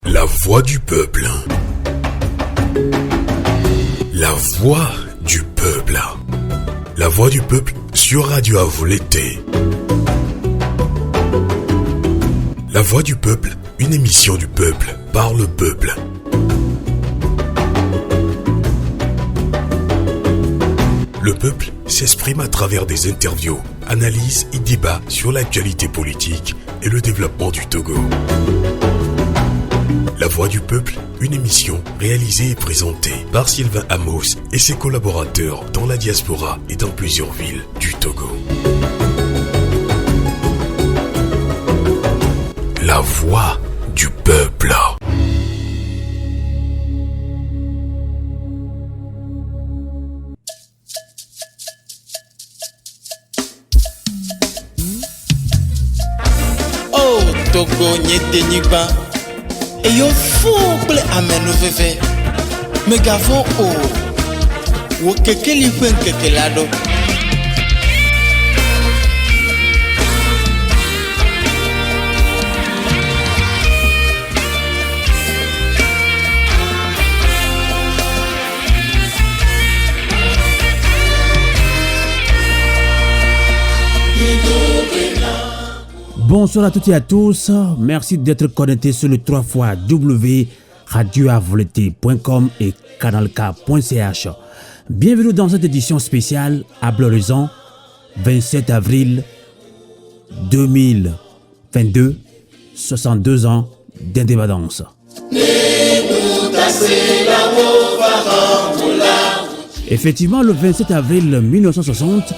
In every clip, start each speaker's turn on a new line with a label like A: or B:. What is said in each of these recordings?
A: La voix du peuple. La voix du peuple. La voix du peuple sur Radio Avou l'été. La voix du peuple, une émission du peuple, par le peuple. Le peuple s'exprime à travers des interviews, analyses et débats sur l'actualité politique et le développement du Togo. La voix du peuple, une émission réalisée et présentée par Sylvain Amos et ses collaborateurs dans la diaspora et dans plusieurs villes du Togo. La voix du peuple.
B: Oh, Togo nyete nyigba. Et yo fouple ameno fefe. Me gafo o. Wo keke li fen keke lado.
C: Bonsoir à toutes et à tous, merci d'être connectés sur le 3xW radioavouleté.com et canalk.ch. Bienvenue dans cette édition spéciale à Bleu-Horizon, 27 avril 2022, 62 ans d'indépendance. Effectivement, le 27 avril 1960,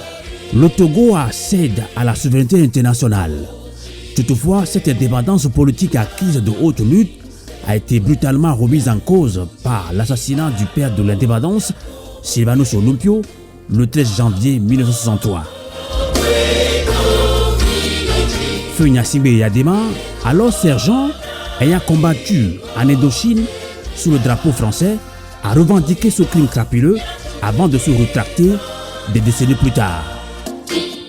C: le Togo accède à la souveraineté internationale. Toutefois, cette indépendance politique acquise de haute lutte a été brutalement remise en cause par l'assassinat du père de l'indépendance, Sylvanus Olympio, le 13 janvier 1963. Feu Gnassingbé Eyadema, alors sergent, ayant combattu en Indochine sous le drapeau français, a revendiqué ce crime crapuleux avant de se rétracter des décennies plus tard.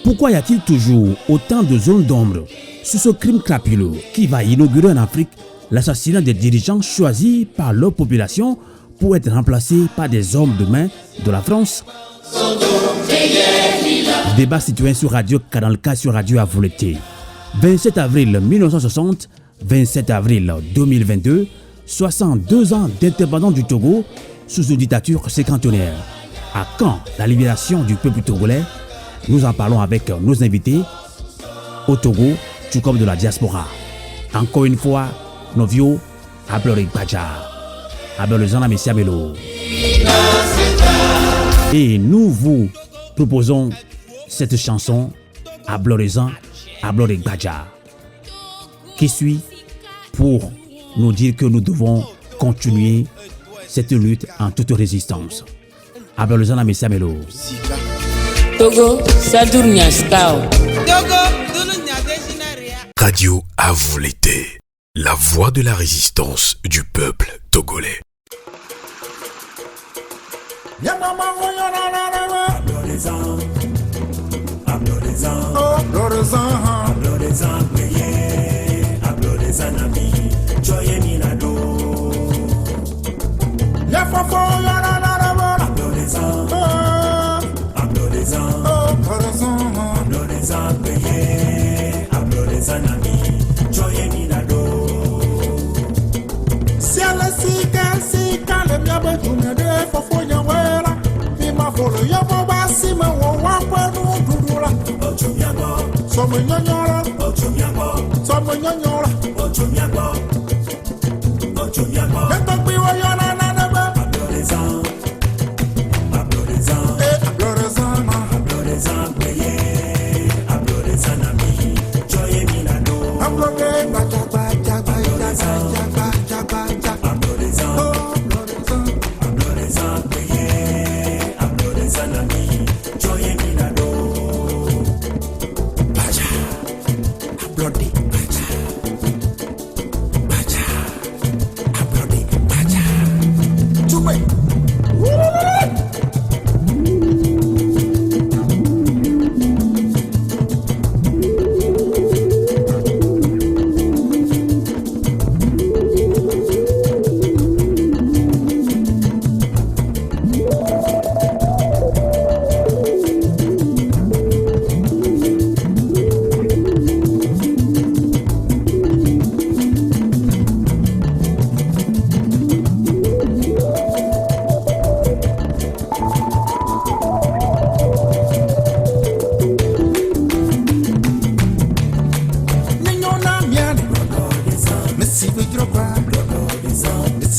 C: Pourquoi y a-t-il toujours autant de zones d'ombre sur ce crime crapuleux qui va inaugurer en Afrique l'assassinat des dirigeants choisis par leur population pour être remplacés par des hommes de main de la France? Débat citoyen sur Radio Canal K sur Radio Avou l'été. 27 avril 1960, 27 avril 2022, 62 ans d'indépendance du Togo sous une dictature séquentenaire. À quand la libération du peuple togolais? Nous en parlons avec nos invités au Togo, tout comme de la diaspora. Encore une fois, Novio Abloré Badja, Ablorezana Messia Melo. Et nous vous proposons cette chanson Ablorezan Abloré Badja, qui suit pour nous dire que nous devons continuer cette lutte en toute résistance. Ablorezana Messia Melo.
D: Togo, Sadurnia Skao.
A: Radio Avou l'été, la voix de la résistance du peuple togolais.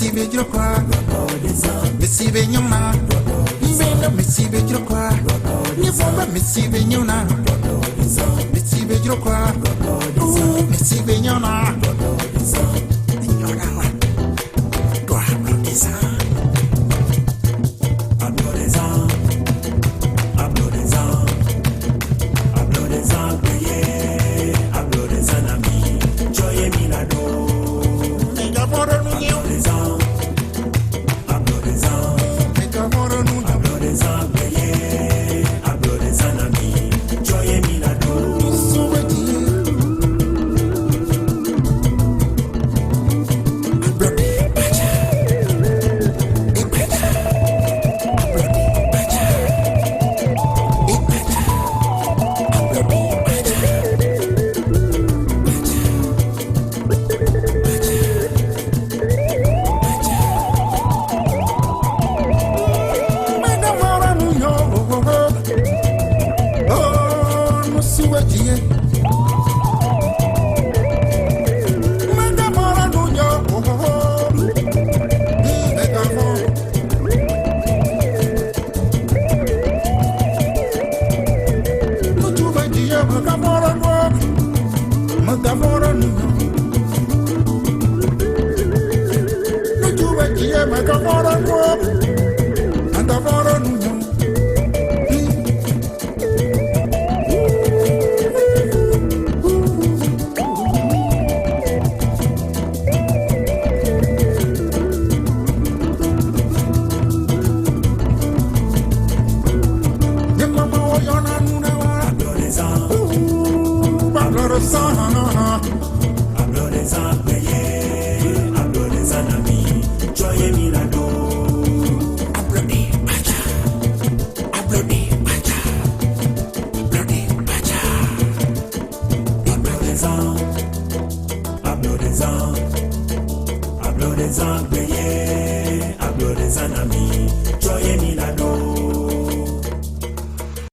E: Messibe Jokwa, Messibe Nyona, Mbela Messibe Jokwa, Nyafamba Messibe Nyona, Messibe Jokwa, Messibe Nyona, Nyona, Toi, Messibe.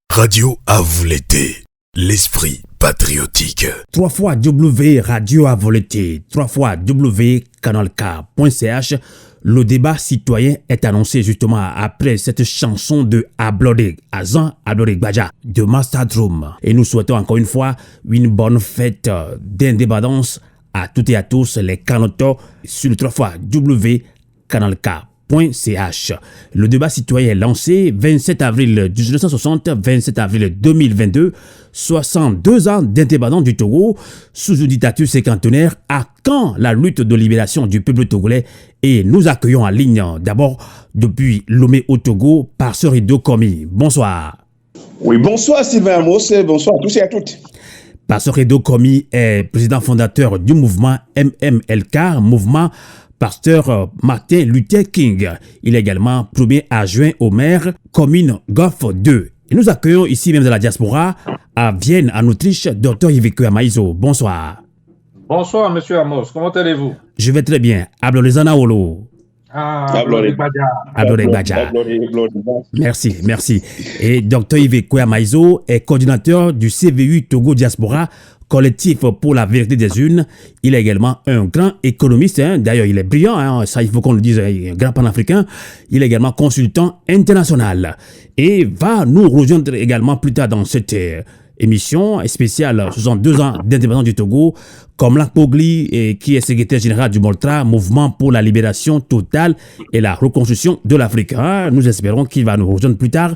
A: Radio à vous l'été, l'esprit patriotique.
C: 3 fois W Radio à voleté, 3 fois W canalk.ch. Le débat citoyen est annoncé justement après cette chanson de Ablodé Azan Ablodé Badja de Master Drum. Et nous souhaitons encore une fois une bonne fête d'indépendance à toutes et à tous les canoteurs sur le 3 fois W canalk.ch. Le débat citoyen est lancé 27 avril 1960, 27 avril 2022, 62 ans d'indépendance du Togo sous une dictature cinquantenaire. À quand la lutte de libération du peuple togolais? Et nous accueillons en ligne d'abord depuis Lomé au Togo, Pasteur Edo Komi. Bonsoir.
F: Oui, bonsoir Sylvain Amos, bonsoir à tous et à toutes.
C: Pasteur Edo Komi est président fondateur du mouvement MMLK, mouvement Pasteur Martin Luther King. Il est également premier adjoint au maire commune Golfe 2. Et nous accueillons ici même de la diaspora à Vienne, en Autriche, Dr Yveku Amaizo. Bonsoir.
G: Bonsoir, monsieur Amos. Comment allez-vous?
C: Je vais très bien. Ablolezana Olo.
G: Ablolé
C: Badja. Merci, merci. Et Dr Yveku Amaizo est coordinateur du CVU Togo Diaspora, collectif pour la vérité des urnes. Il est également un grand économiste, d'ailleurs il est brillant, ça il faut qu'on le dise, un grand panafricain. Il est également consultant international et va nous rejoindre également plus tard dans cette émission spéciale 62 ans d'indépendance du Togo, comme Pogli, qui est secrétaire général du MOLTRA, Mouvement pour la libération totale et la reconstruction de l'Afrique. Nous espérons qu'il va nous rejoindre plus tard.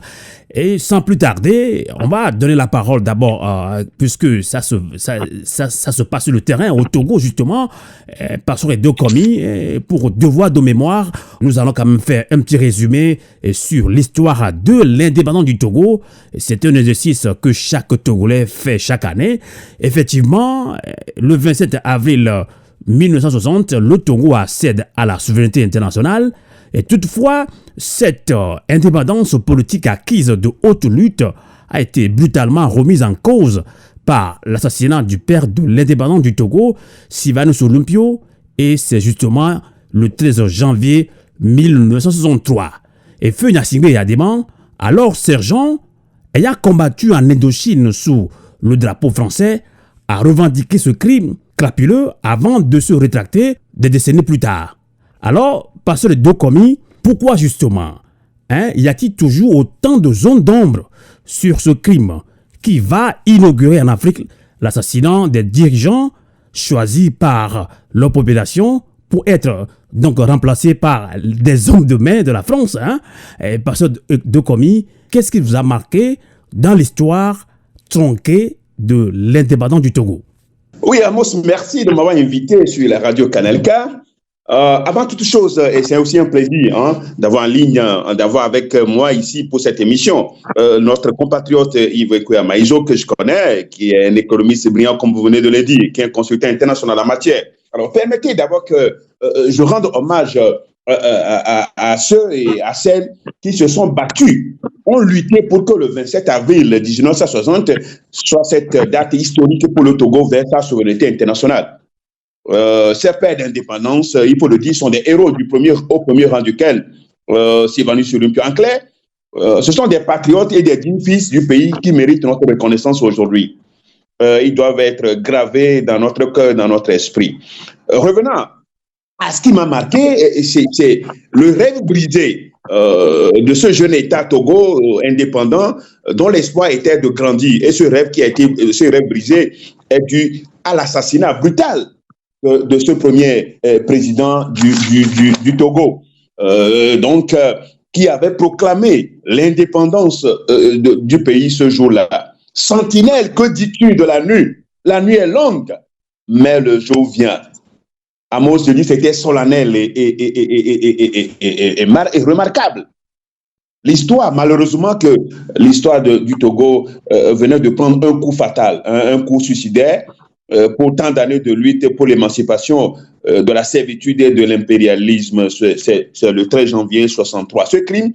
C: Et sans plus tarder, on va donner la parole d'abord, puisque ça se passe sur le terrain, au Togo justement, par sur les deux commis, pour devoir de mémoire. Nous allons quand même faire un petit résumé sur l'histoire de l'indépendance du Togo. C'est un exercice que chaque Togolais fait chaque année. Effectivement, le 27 avril 1960, le Togo accède à la souveraineté internationale. Et toutefois, cette indépendance politique acquise de haute lutte a été brutalement remise en cause par l'assassinat du père de l'indépendance du Togo, Sylvanus Olympio, et c'est justement le 13 janvier 1963. Et Feu Gnassingbé Yadéman, alors sergent, ayant combattu en Indochine sous le drapeau français, a revendiqué ce crime crapuleux avant de se rétracter des décennies plus tard. Alors, Pasteur Dokomi, pourquoi justement y a-t-il toujours autant de zones d'ombre sur ce crime qui va inaugurer en Afrique l'assassinat des dirigeants choisis par leur population pour être donc remplacés par des hommes de main de la France, Pasteur Dokomi, qu'est-ce qui vous a marqué dans l'histoire tronquée de l'indépendance du Togo?
F: Oui, Amos, merci de m'avoir invité sur la radio Canal K. Avant toute chose, et c'est aussi un plaisir d'avoir en ligne, d'avoir avec moi ici pour cette émission, notre compatriote Yves Ekoya Maïzo, que je connais, qui est un économiste brillant, comme vous venez de le dire, qui est un consultant international en la matière. Alors, permettez d'abord que je rende hommage à ceux et à celles qui se sont battus, ont lutté pour que le 27 avril 1960 soit cette date historique pour le Togo vers sa souveraineté internationale. Ces pères d'indépendance, il faut le dire, sont des héros au premier rang duquel Sylvanus Sulumpi. En clair, ce sont des patriotes et des dignes fils du pays qui méritent notre reconnaissance aujourd'hui. Ils doivent être gravés dans notre cœur, dans notre esprit. Revenant à ce qui m'a marqué, c'est le rêve brisé de ce jeune État Togo indépendant dont l'espoir était de grandir. Et ce rêve brisé est dû à l'assassinat brutal de ce premier président du Togo, qui avait proclamé l'indépendance du pays ce jour-là. Sentinelle, que dis-tu de la nuit? La nuit est longue, mais le jour vient. Amos dit c'était solennel et remarquable. L'histoire, malheureusement que l'histoire du Togo venait de prendre un coup fatal, un coup suicidaire, pour tant d'années de lutte pour l'émancipation de la servitude et de l'impérialisme. C'est le 13 janvier 1963. Ce crime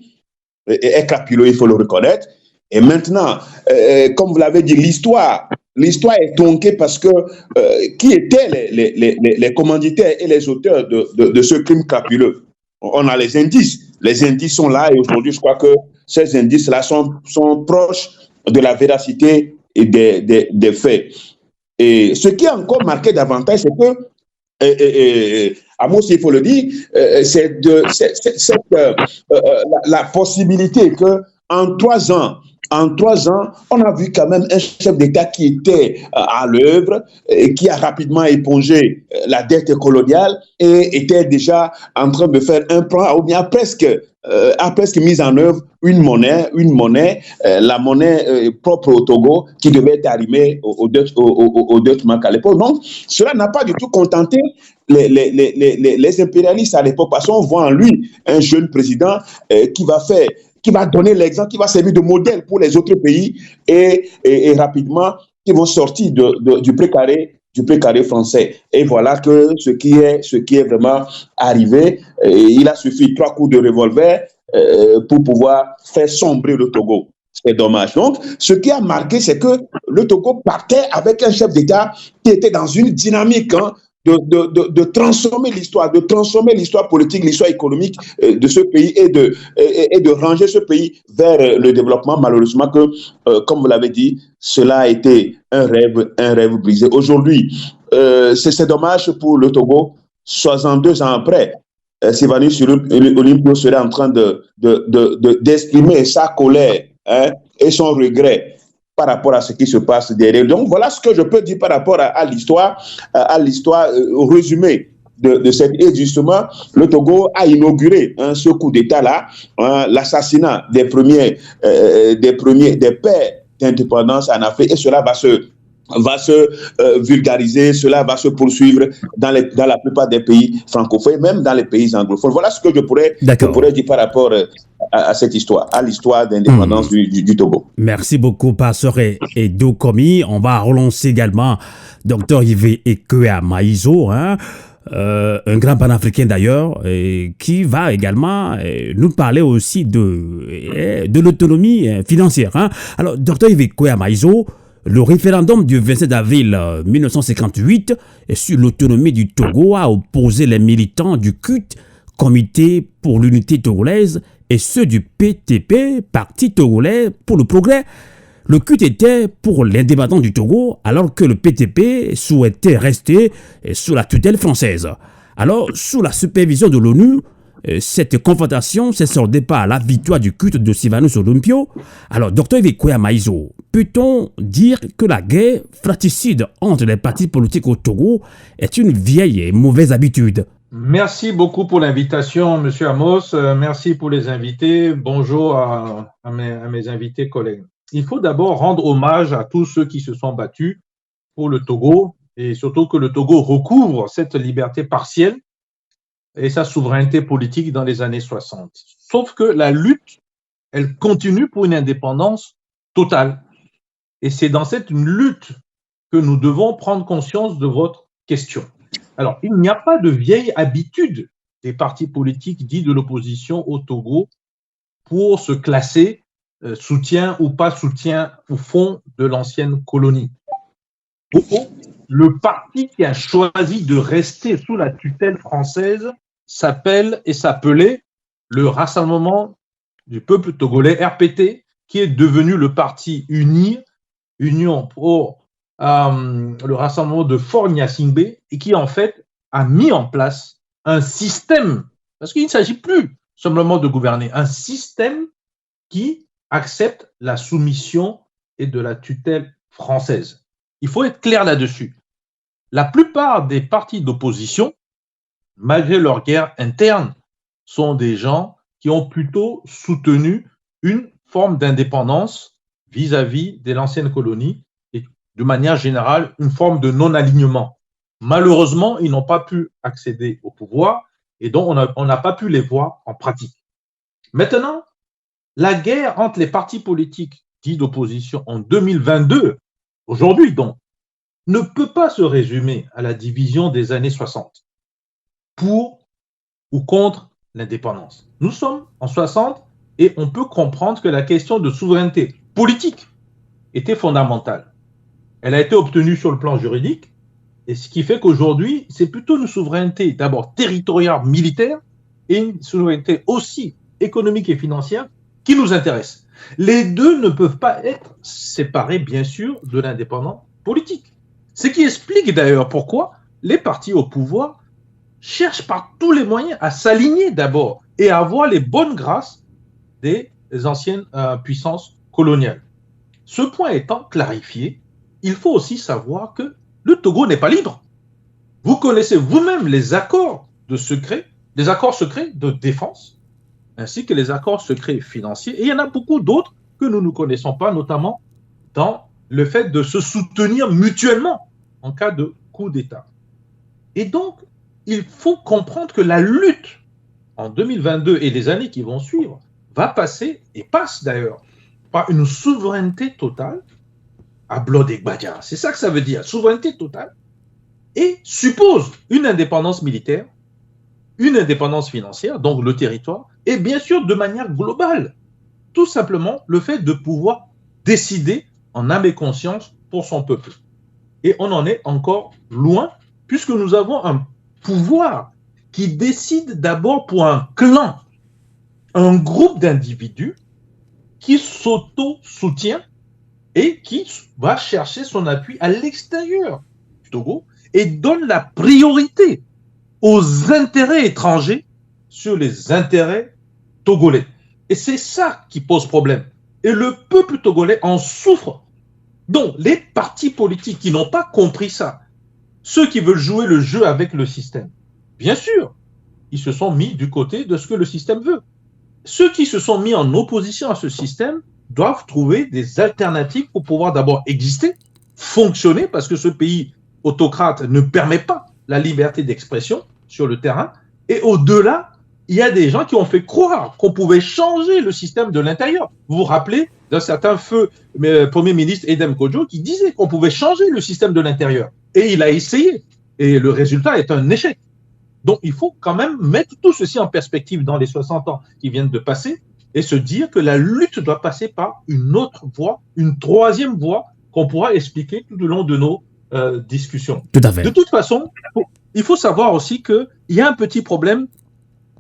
F: est crapuleux, il faut le reconnaître. Et maintenant, comme vous l'avez dit, l'histoire est tronquée parce que qui étaient les commanditaires et les auteurs de ce crime crapuleux? On a les indices. Les indices sont là et aujourd'hui, je crois que ces indices-là sont proches de la véracité et des faits. Et ce qui a encore marqué davantage, c'est que, Amos, il faut le dire, c'est la possibilité qu'en 3 ans, on a vu quand même un chef d'État qui était à l'œuvre, qui a rapidement épongé la dette coloniale et était déjà en train de faire un plan, ou bien a presque mis en œuvre une monnaie, la monnaie propre au Togo, qui devait être arrimée au Deutschmark à l'époque. Donc, cela n'a pas du tout contenté les impérialistes à l'époque, parce qu'on voit en lui un jeune président qui va donner l'exemple, qui va servir de modèle pour les autres pays et rapidement, qui vont sortir du précaré français. Et voilà que ce qui est vraiment arrivé, il a suffi 3 coups de revolver pour pouvoir faire sombrer le Togo. C'est dommage. Donc, ce qui a marqué, c'est que le Togo partait avec un chef d'État qui était dans une dynamique de transformer l'histoire politique, l'histoire économique de ce pays et de ranger ce pays vers le développement. Malheureusement que, comme vous l'avez dit, cela a été un rêve brisé. Aujourd'hui, c'est dommage pour le Togo. 62 ans après, Sylvanus Olympio serait en train d'exprimer sa colère et son regret par rapport à ce qui se passe derrière. Donc, voilà ce que je peux dire par rapport à l'histoire au résumé de cette. Et justement, le Togo a inauguré ce coup d'État-là, l'assassinat des pères d'indépendance en Afrique, et cela va se vulgariser, cela va se poursuivre dans la plupart des pays francophones, même dans les pays anglophones. Voilà ce que je pourrais dire par rapport à cette histoire, à l'histoire d'indépendance du Togo.
C: Merci beaucoup, Pasteur Dokomi. On va relancer également Dr Yves Ekoya Maïzo, un grand panafricain d'ailleurs, qui va également nous parler aussi de l'autonomie financière. Alors, Dr Yves Ekoya Maïzo, le référendum du 27 avril 1958 sur l'autonomie du Togo a opposé les militants du CUT, Comité pour l'unité togolaise, et ceux du PTP, Parti togolais pour le progrès. Le CUT était pour l'indépendance du Togo, alors que le PTP souhaitait rester sous la tutelle française. Alors, sous la supervision de l'ONU, Cette confrontation s'est soldée par la victoire du culte de Sylvanus Olympio. Alors, Dr Ivekoya Maïso, peut-on dire que la guerre fratricide entre les partis politiques au Togo est une vieille et mauvaise habitude?
G: Merci beaucoup pour l'invitation, Monsieur Amos. Merci pour les invités. Bonjour à mes invités collègues. Il faut d'abord rendre hommage à tous ceux qui se sont battus pour le Togo et surtout que le Togo recouvre cette liberté partielle et sa souveraineté politique dans les années 60. Sauf que la lutte, elle continue pour une indépendance totale. Et c'est dans cette lutte que nous devons prendre conscience de votre question. Alors, il n'y a pas de vieille habitude des partis politiques dits de l'opposition au Togo pour se classer soutien ou pas soutien au fond de l'ancienne colonie. Au fond, le parti qui a choisi de rester sous la tutelle française s'appelait le Rassemblement du peuple togolais, RPT, qui est devenu le parti Union pour le rassemblement de Fort Gnassingbé et qui en fait a mis en place un système, parce qu'il ne s'agit plus simplement de gouverner, un système qui accepte la soumission et de la tutelle française. Il faut être clair là-dessus. La plupart des partis d'opposition, malgré leur guerre interne, sont des gens qui ont plutôt soutenu une forme d'indépendance vis-à-vis de l'ancienne colonie et de manière générale une forme de non-alignement. Malheureusement, ils n'ont pas pu accéder au pouvoir et donc on n'a pas pu les voir en pratique. Maintenant, la guerre entre les partis politiques dits d'opposition en 2022, aujourd'hui donc, ne peut pas se résumer à la division des années 60 pour ou contre l'indépendance. Nous sommes en 60 et on peut comprendre que la question de souveraineté politique était fondamentale. Elle a été obtenue sur le plan juridique et ce qui fait qu'aujourd'hui, c'est plutôt une souveraineté d'abord territoriale militaire et une souveraineté aussi économique et financière qui nous intéresse. Les deux ne peuvent pas être séparés, bien sûr, de l'indépendance politique. Ce qui explique d'ailleurs pourquoi les partis au pouvoir cherchent par tous les moyens à s'aligner d'abord et à avoir les bonnes grâces des anciennes puissances coloniales. Ce point étant clarifié, il faut aussi savoir que le Togo n'est pas libre. Vous connaissez vous-même les accords secrets de défense, ainsi que les accords secrets financiers. Et il y en a beaucoup d'autres que nous ne connaissons pas, notamment dans le fait de se soutenir mutuellement en cas de coup d'État. Et donc, il faut comprendre que la lutte en 2022 et les années qui vont suivre va passer, et passe d'ailleurs, par une souveraineté totale à Blodé-Gbadia. C'est ça que ça veut dire, souveraineté totale, et suppose une indépendance militaire, une indépendance financière, donc le territoire, et bien sûr de manière globale, tout simplement le fait de pouvoir décider en âme et conscience pour son peuple. Et on en est encore loin, puisque nous avons un pouvoir qui décide d'abord pour un clan, un groupe d'individus qui s'auto-soutient et qui va chercher son appui à l'extérieur du Togo et donne la priorité aux intérêts étrangers sur les intérêts togolais. Et c'est ça qui pose problème. Et le peuple togolais en souffre. Donc, les partis politiques qui n'ont pas compris ça, ceux qui veulent jouer le jeu avec le système, bien sûr, ils se sont mis du côté de ce que le système veut. Ceux qui se sont mis en opposition à ce système doivent trouver des alternatives pour pouvoir d'abord exister, fonctionner, parce que ce pays autocrate ne permet pas la liberté d'expression sur le terrain. Et au-delà, il y a des gens qui ont fait croire qu'on pouvait changer le système de l'intérieur. Vous vous rappelez d'un certain feu Premier ministre Edem Kodjo qui disait qu'on pouvait changer le système de l'intérieur. Et il a essayé. Et le résultat est un échec. Donc, il faut quand même mettre tout ceci en perspective dans les 60 ans qui viennent de passer et se dire que la lutte doit passer par une autre voie, une troisième voie qu'on pourra expliquer tout au long de nos discussions.
C: Tout à fait.
G: De toute façon, il faut savoir aussi qu'il y a un petit problème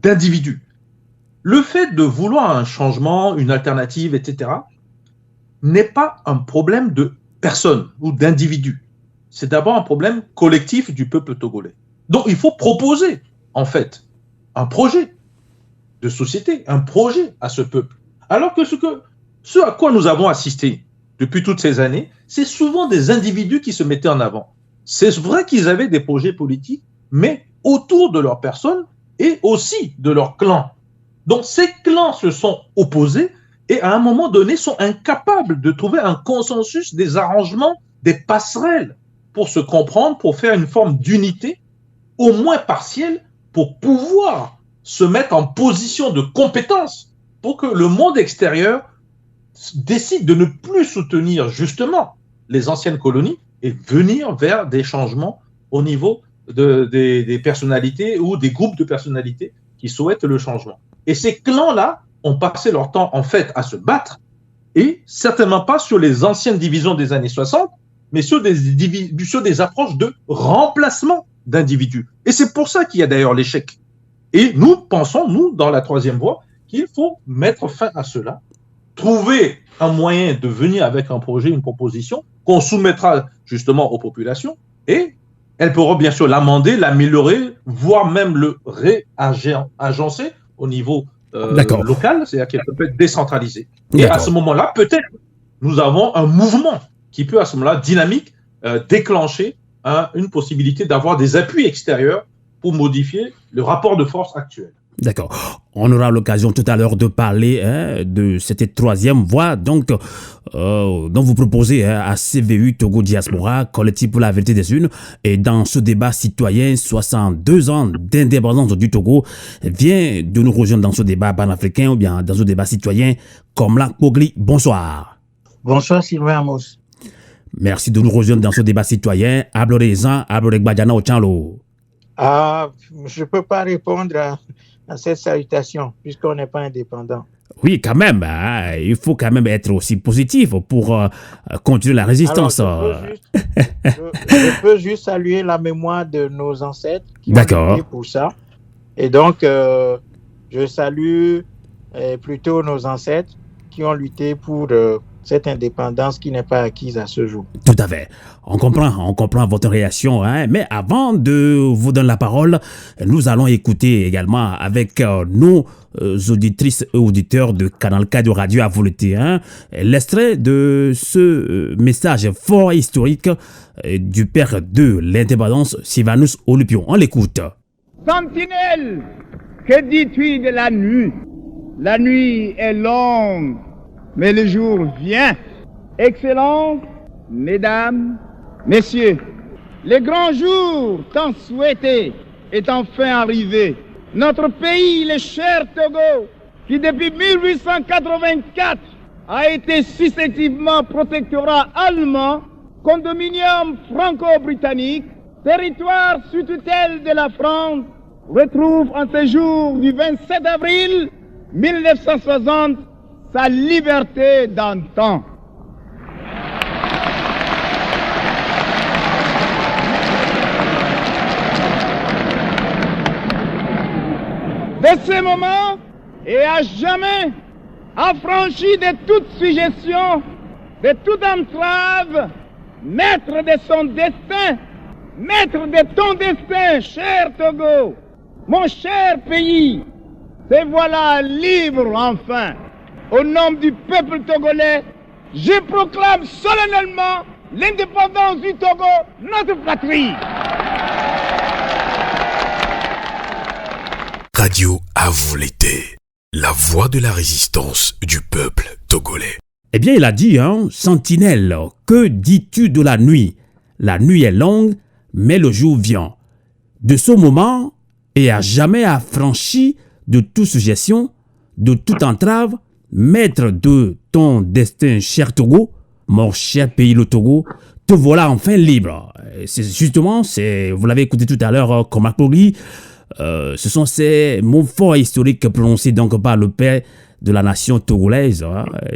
G: d'individus. Le fait de vouloir un changement, une alternative, etc., n'est pas un problème de personne ou d'individu. C'est d'abord un problème collectif du peuple togolais. Donc, il faut proposer, en fait, un projet de société, un projet à ce peuple. Alors que ce à quoi nous avons assisté depuis toutes ces années, c'est souvent des individus qui se mettaient en avant. C'est vrai qu'ils avaient des projets politiques, mais autour de leur personne et aussi de leur clan. Donc ces clans se sont opposés et à un moment donné sont incapables de trouver un consensus, des arrangements, des passerelles pour se comprendre, pour faire une forme d'unité, au moins partielle, pour pouvoir se mettre en position de compétence pour que le monde extérieur décide de ne plus soutenir justement les anciennes colonies et venir vers des changements au niveau des personnalités ou des groupes de personnalités qui souhaitent le changement. Et ces clans-là ont passé leur temps en fait à se battre et certainement pas sur les anciennes divisions des années 60, mais sur des approches de remplacement d'individus. Et c'est pour ça qu'il y a d'ailleurs l'échec. Et nous pensons, nous, dans la troisième voie, qu'il faut mettre fin à cela, trouver un moyen de venir avec un projet, une proposition qu'on soumettra justement aux populations et elles pourront bien sûr l'amender, l'améliorer, voire même le réagencer au niveau local, c'est-à-dire qu'elle peut être décentralisée. Et à ce moment-là, peut-être, nous avons un mouvement qui peut à ce moment-là, dynamique, déclencher une possibilité d'avoir des appuis extérieurs pour modifier le rapport de force actuel.
C: D'accord. On aura l'occasion tout à l'heure de parler de cette troisième voie donc, dont vous proposez à CVU Togo Diaspora, collectif pour la vérité des unes. Et dans ce débat citoyen, 62 ans d'indépendance du Togo, vient de nous rejoindre dans ce débat panafricain ou bien dans ce débat citoyen comme la Pogli. Bonsoir.
H: Bonsoir Sylvain Amos.
C: Merci de nous rejoindre dans ce débat citoyen. Ablorezan, Abloregbadjana Ochanlo.
H: Je ne peux pas répondre à cette salutation, puisqu'on n'est pas indépendant.
C: Oui, quand même, il faut quand même être aussi positif pour continuer la résistance.
H: Alors, je peux juste saluer la mémoire de nos ancêtres qui ont lutté pour ça. Et donc, je salue plutôt nos ancêtres qui ont lutté pour cette indépendance qui n'est pas acquise à ce jour.
C: Tout à fait. On comprend votre réaction. Mais avant de vous donner la parole, nous allons écouter également avec nos auditrices et auditeurs de Canal K de Radio à volonté l'extrait de ce message fort historique du père de l'indépendance, Sylvanus Olypion. On l'écoute.
I: Sentinelle, que dis-tu de la nuit? La nuit est longue, mais le jour vient. Excellences, mesdames, messieurs, le grand jour tant souhaité est enfin arrivé. Notre pays, le cher Togo, qui depuis 1884 a été successivement protectorat allemand, condominium franco-britannique, territoire sous tutelle de la France, retrouve en ce jour du 27 avril 1960 sa liberté d'antan. De ce moment et à jamais, affranchi de toute suggestion, de toute entrave, maître de son destin, maître de ton destin, cher Togo, mon cher pays, te voilà libre enfin. Au nom du peuple togolais, je proclame solennellement l'indépendance du Togo, notre patrie.
A: Radio à vous l'été, la voix de la résistance du peuple togolais.
C: Eh bien, il a dit, sentinelle, que dis-tu de la nuit? La nuit est longue, mais le jour vient. De ce moment, et à jamais affranchi de toute suggestion, de toute entrave, maître de ton destin, cher Togo, mon cher pays le Togo, te voilà enfin libre. C'est justement, vous l'avez écouté tout à l'heure, comme Akpogli, ce sont ces mots forts historiques prononcés donc par le père de la nation togolaise,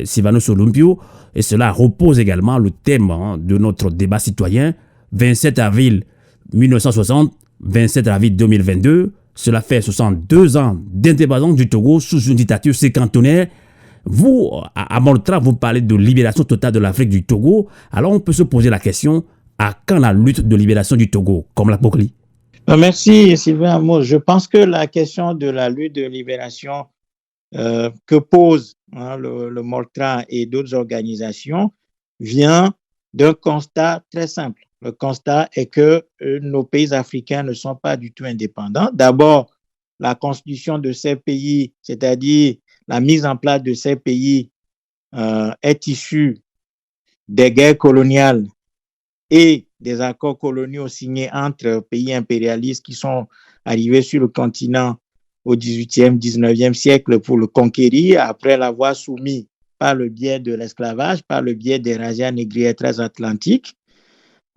C: Sylvanus Olympio, et cela repose également le thème de notre débat citoyen, 27 avril 1960, 27 avril 2022, cela fait 62 ans d'indépendance du Togo sous une dictature sécantonnaire. Vous, à Moltra, vous parlez de libération totale de l'Afrique du Togo. Alors on peut se poser la question, à quand la lutte de libération du Togo, comme l'Akpogli?
H: Merci Sylvain Amos. Je pense que la question de la lutte de libération que pose le MORTRA et d'autres organisations vient d'un constat très simple. Le constat est que nos pays africains ne sont pas du tout indépendants. D'abord, la constitution de ces pays, c'est-à-dire la mise en place de ces pays, est issue des guerres coloniales et des accords coloniaux signés entre pays impérialistes qui sont arrivés sur le continent au XVIIIe, XIXe siècle pour le conquérir, après l'avoir soumis par le biais de l'esclavage, par le biais des razzias négrières transatlantiques.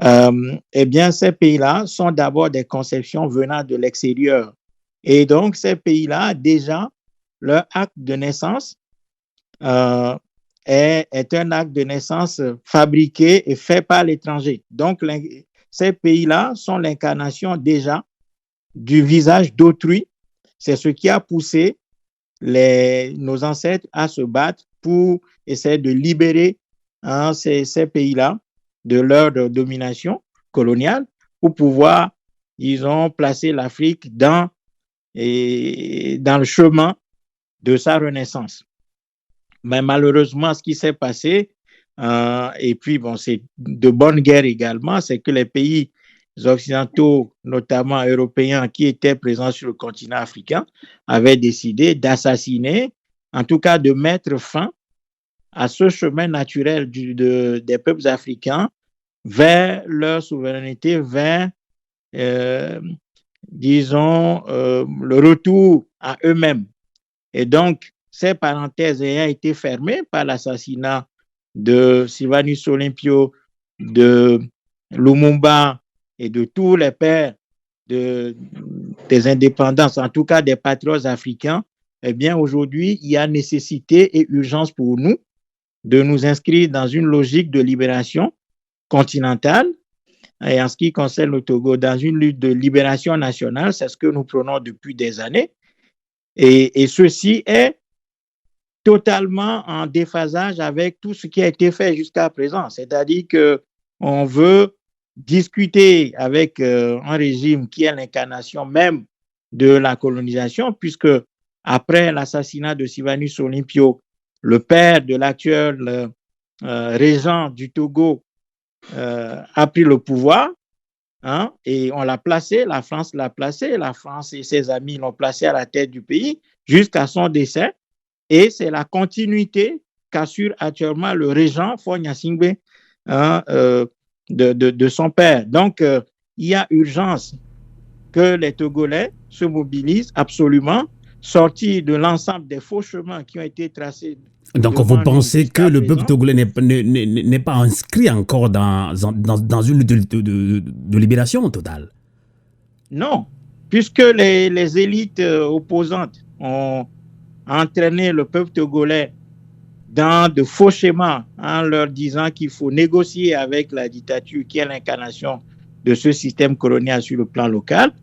H: Eh bien, ces pays-là sont d'abord des conceptions venant de l'extérieur. Et donc, ces pays-là, déjà, leur acte de naissance est un acte de naissance fabriqué et fait par l'étranger. Donc, ces pays-là sont l'incarnation déjà du visage d'autrui. C'est ce qui a poussé nos ancêtres à se battre pour essayer de libérer ces pays-là de leur domination coloniale pour pouvoir, ils ont placé l'Afrique dans le chemin de sa renaissance. Mais malheureusement, ce qui s'est passé, et puis bon, c'est de bonne guerre également, c'est que les pays occidentaux, notamment européens, qui étaient présents sur le continent africain, avaient décidé d'assassiner, en tout cas de mettre fin à ce chemin naturel des peuples africains vers leur souveraineté, vers, disons, le retour à eux-mêmes. Et donc, ces parenthèses ayant été fermées par l'assassinat de Sylvanus Olympio, de Lumumba et de tous les pères des indépendances, en tout cas des patriotes africains, eh bien, aujourd'hui, il y a nécessité et urgence pour nous de nous inscrire dans une logique de libération continentale. Et en ce qui concerne le Togo, dans une lutte de libération nationale, c'est ce que nous prenons depuis des années. Et ceci est totalement en déphasage avec tout ce qui a été fait jusqu'à présent. C'est-à-dire qu'on veut discuter avec un régime qui est l'incarnation même de la colonisation, puisque après l'assassinat de Sylvanus Olympio, le père de l'actuel régent du Togo a pris le pouvoir, et on l'a placé, la France et ses amis l'ont placé à la tête du pays jusqu'à son décès. Et c'est la continuité qu'assure actuellement le régent Faure Gnassingbé de son père. Donc, il y a urgence que les Togolais se mobilisent absolument, sortis de l'ensemble des faux chemins qui ont été tracés.
C: Donc, vous pensez que le peuple togolais n'est pas inscrit encore dans une lutte de libération totale?
H: Non, puisque les élites opposantes ont entraîné le peuple togolais dans de faux schémas en leur disant qu'il faut négocier avec la dictature qui est l'incarnation de ce système colonial sur le plan local,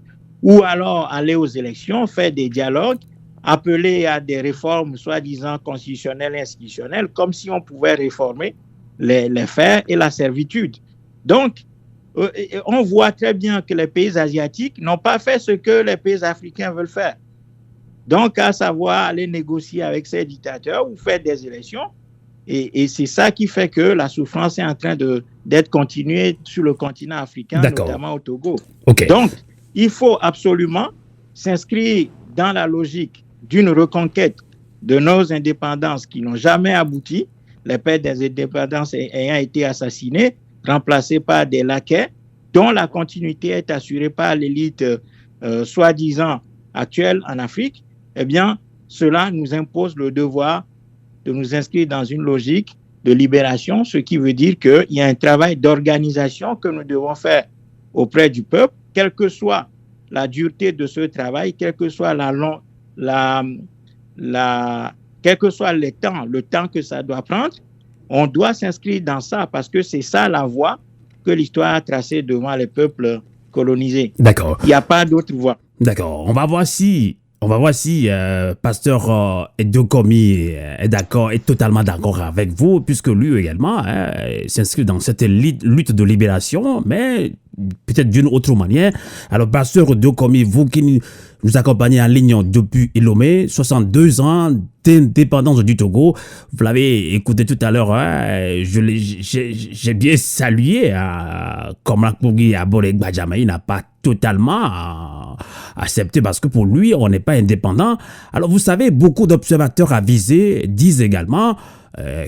H: ou alors aller aux élections, faire des dialogues, appeler à des réformes soi-disant constitutionnelles et institutionnelles, comme si on pouvait réformer les faits et la servitude. Donc, on voit très bien que les pays asiatiques n'ont pas fait ce que les pays africains veulent faire. Donc, à savoir aller négocier avec ces dictateurs ou faire des élections. Et c'est ça qui fait que la souffrance est en train d'être continuée sur le continent africain, notamment au Togo.
C: Okay.
H: Donc, il faut absolument s'inscrire dans la logique d'une reconquête de nos indépendances qui n'ont jamais abouti, les pères des indépendances ayant été assassinés, remplacés par des laquais, dont la continuité est assurée par l'élite soi-disant actuelle en Afrique. Eh bien, cela nous impose le devoir de nous inscrire dans une logique de libération, ce qui veut dire qu'il y a un travail d'organisation que nous devons faire auprès du peuple, quelle que soit la dureté de ce travail, quel que soit quel que soit le temps que ça doit prendre, on doit s'inscrire dans ça parce que c'est ça la voie que l'histoire a tracée devant les peuples colonisés.
C: D'accord.
H: Il n'y a pas d'autre voie.
C: D'accord. On va voir si Pasteur Dokomi est totalement d'accord avec vous, puisque lui également s'inscrit dans cette lutte de libération, mais peut-être d'une autre manière. Alors, Pasteur Dokomi, vous qui nous accompagnez en ligne depuis Lomé, 62 ans d'indépendance du Togo. Vous l'avez écouté tout à l'heure, hein, j'ai bien salué comment Abore Gbadjama, il n'a pas totalement accepté parce que pour lui, on n'est pas indépendant. Alors vous savez, beaucoup d'observateurs avisés disent également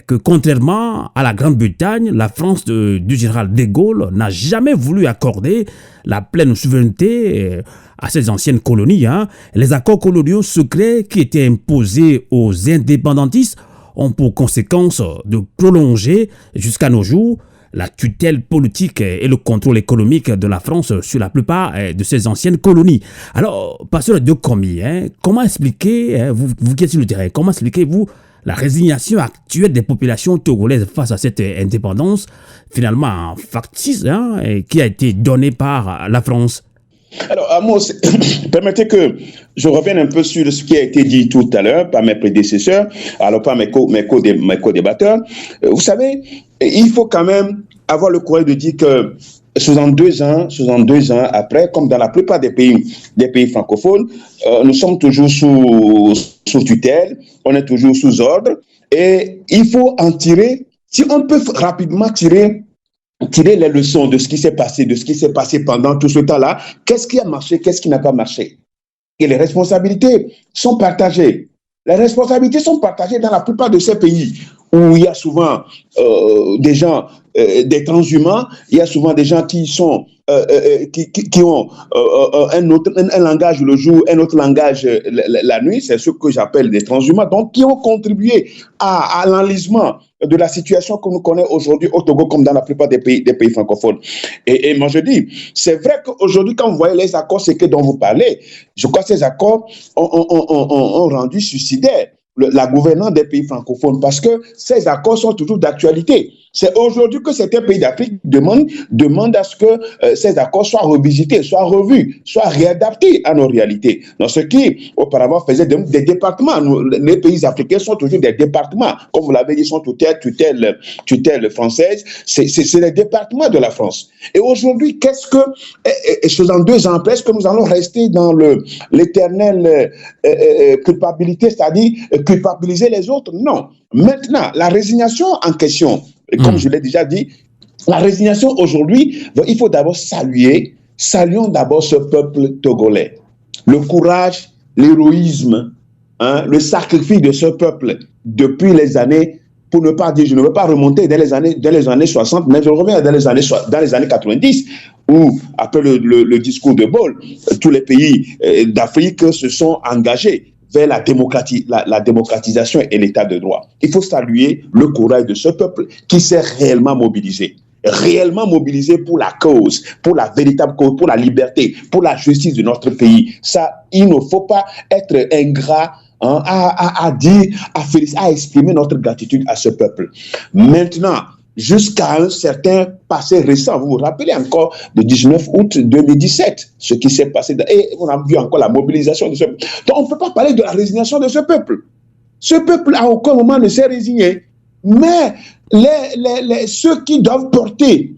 C: que contrairement à la Grande-Bretagne, la France du général de Gaulle n'a jamais voulu accorder la pleine souveraineté à ces anciennes colonies. Hein. Les accords coloniaux secrets qui étaient imposés aux indépendantistes ont pour conséquence de prolonger jusqu'à nos jours la tutelle politique et le contrôle économique de la France sur la plupart de ces anciennes colonies. Alors, Pasteur de Komi, comment expliquer, vous qui êtes sur le terrain, comment expliquez-vous la résignation actuelle des populations togolaises face à cette indépendance finalement factice qui a été donnée par la France?
F: Alors, Amos, permettez que je revienne un peu sur ce qui a été dit tout à l'heure par mes prédécesseurs, alors par mes co-débatteurs. Vous savez, il faut quand même avoir le courage de dire que 62 ans après, comme dans la plupart des pays francophones, nous sommes toujours sous tutelle, on est toujours sous ordre, et il faut en tirer, si on peut rapidement tirer les leçons de ce qui s'est passé pendant tout ce temps-là, qu'est-ce qui a marché, qu'est-ce qui n'a pas marché. Et les responsabilités sont partagées. Les responsabilités sont partagées dans la plupart de ces pays où il y a souvent des gens, des transhumants, il y a souvent des gens qui sont qui ont un langage le jour, un autre langage la nuit, c'est ce que j'appelle des transhumants, donc qui ont contribué à l'enlisement de la situation que nous connaissons aujourd'hui au Togo comme dans la plupart des pays francophones. Et moi je dis, c'est vrai qu'aujourd'hui quand vous voyez les accords, c'est que dont vous parlez, je crois que ces accords ont rendu suicidaire la gouvernance des pays francophones parce que ces accords sont toujours d'actualité. C'est aujourd'hui que certains pays d'Afrique demandent à ce que ces accords soient revisités, soient revus, soient réadaptés à nos réalités. Dans ce qui, auparavant, faisait des départements. Les pays africains sont toujours des départements. Comme vous l'avez dit, ils sont tutelle française. C'est les départements de la France. Et aujourd'hui, qu'est-ce que, 62 ans après, est-ce que nous allons rester dans l'éternelle culpabilité, c'est-à-dire culpabiliser les autres? Non. Maintenant, la résignation en question, comme je l'ai déjà dit, la résignation aujourd'hui, il faut d'abord saluons d'abord ce peuple togolais. Le courage, l'héroïsme, le sacrifice de ce peuple depuis les années, pour ne pas dire, je ne veux pas remonter dans les années 60, mais je reviens dans les années 90, où, après le discours de Gaulle, tous les pays d'Afrique se sont engagés vers la démocratisation et l'état de droit. Il faut saluer le courage de ce peuple qui s'est réellement mobilisé pour la cause, pour la véritable cause, pour la liberté, pour la justice de notre pays. Ça, il ne faut pas être ingrat à exprimer notre gratitude à ce peuple. Maintenant, jusqu'à un certain passé récent. Vous vous rappelez encore le 19 août 2017, ce qui s'est passé, et on a vu encore la mobilisation de ce peuple. Donc on ne peut pas parler de la résignation de ce peuple. Ce peuple à aucun moment ne s'est résigné. Mais ceux qui doivent porter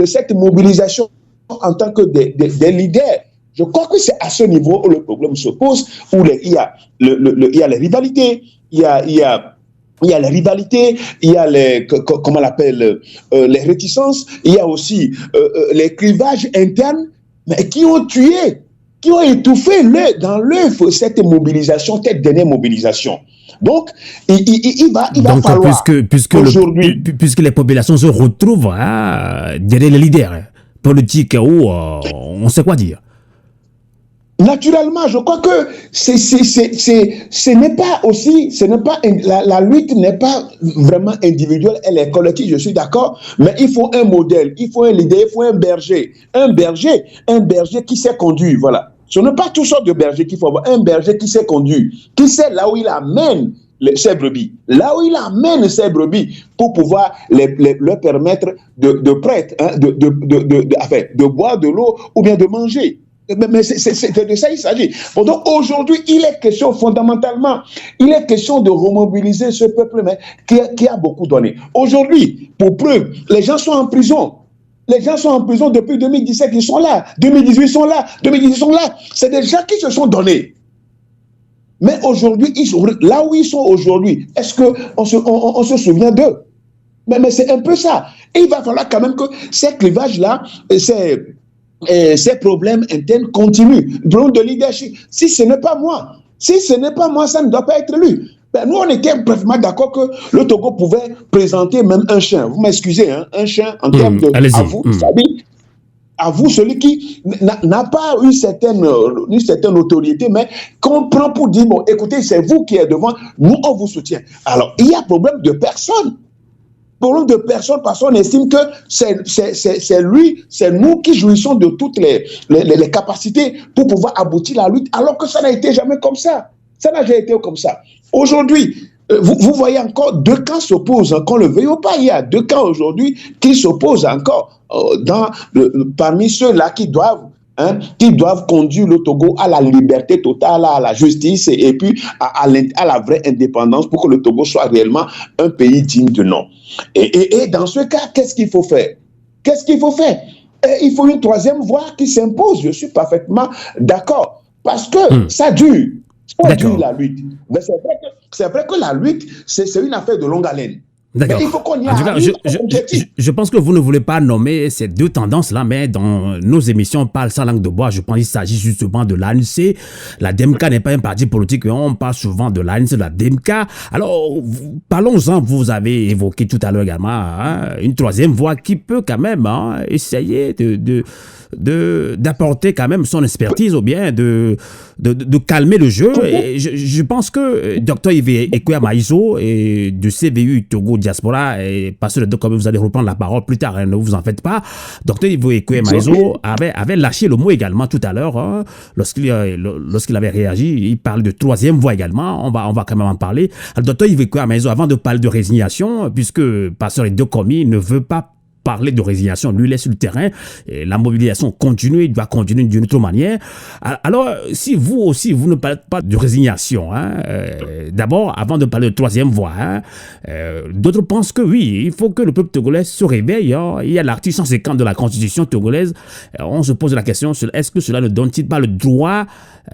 F: cette mobilisation en tant que des leaders, je crois que c'est à ce niveau où le problème se pose, où il y a les rivalités, il y a les rivalités, il y a les réticences, il y a aussi les clivages internes, mais qui ont étouffé dans l'œuf cette mobilisation, cette dernière mobilisation. Donc, il va falloir
C: puisque les populations se retrouvent derrière les leaders politiques où on sait quoi dire.
F: Naturellement, je crois que la lutte n'est pas vraiment individuelle, elle est collective, je suis d'accord, mais il faut un modèle, il faut un leader, il faut un berger qui sait conduire, voilà. Ce n'est pas toutes sortes de bergers qu'il faut avoir, un berger qui sait conduire, qui sait là où il amène ses brebis, pour pouvoir leur permettre de boire de l'eau ou bien de manger. Mais c'est de ça il s'agit. Bon, donc aujourd'hui, il est question fondamentalement, de remobiliser ce peuple qui a beaucoup donné. Aujourd'hui, pour preuve, les gens sont en prison. Depuis 2017, ils sont là. 2018, ils sont là. C'est des gens qui se sont donnés. Mais aujourd'hui, là où ils sont aujourd'hui, est-ce qu'on se souvient d'eux? Mais c'est un peu ça. Et il va falloir quand même que ces clivages-là, ces problèmes internes continuent. Le problème de leadership. Si ce n'est pas moi, ça ne doit pas être lui. Ben, nous, on était parfaitement d'accord que le Togo pouvait présenter même un chien. Vous m'excusez, hein, un chien en termes de... À vous, celui qui n'a pas une certaine autorité, mais qu'on prend pour dire, bon, écoutez, c'est vous qui êtes devant, nous, on vous soutient. Alors, il y a problème de personne. Problème de personne parce qu'on estime que c'est lui, c'est nous qui jouissons de toutes les capacités pour pouvoir aboutir à la lutte, alors que ça n'a été jamais comme ça. Ça n'a jamais été comme ça. Aujourd'hui, vous voyez encore deux camps s'opposent, qu'on le veuille ou pas. Il y a deux camps aujourd'hui qui s'opposent encore parmi ceux-là qui doivent conduire le Togo à la liberté totale, à la justice et puis à la vraie indépendance pour que le Togo soit réellement un pays digne de nom. Et dans ce cas, qu'est-ce qu'il faut faire? Il faut une troisième voie qui s'impose. Je suis parfaitement d'accord. Parce que ça dure. Ça dure la lutte. Mais c'est vrai que la lutte, c'est une affaire de longue haleine.
C: D'accord.
F: Mais il faut qu'on y
C: arrive. Je pense que vous ne voulez pas nommer ces deux tendances-là, mais dans nos émissions, on parle sans langue de bois. Je pense qu'il s'agit justement de l'ANC. La DEMK n'est pas un parti politique, on parle souvent de l'ANC, de la DEMK. Alors, parlons-en. Vous avez évoqué tout à l'heure également une troisième voie qui peut quand même essayer d'apporter quand même son expertise ou bien de calmer le jeu. Et je pense que Dr Yves Ekwe-Amaïso et de CVU Togo Diaspora, et parce que comme vous allez reprendre la parole plus tard, ne vous en faites pas, Dr Yves Ekwe-Amaïso avait lâché le mot également tout à l'heure, lorsqu'il avait réagi, il parle de troisième voie également, on va quand même en parler. Alors, Dr Yves Ekwe-Amaïso, avant de parler de résignation, puisque Pasteur Edokomi ne veut pas parler de résignation, lui il est sur le terrain, et la mobilisation continue, il doit continuer d'une autre manière. Alors, si vous aussi, vous ne parlez pas de résignation, d'abord, avant de parler de troisième voie, d'autres pensent que oui, il faut que le peuple togolais se réveille. Il y a l'article 150 de la Constitution togolaise. On se pose la question, est-ce que cela ne donne-t-il pas le droit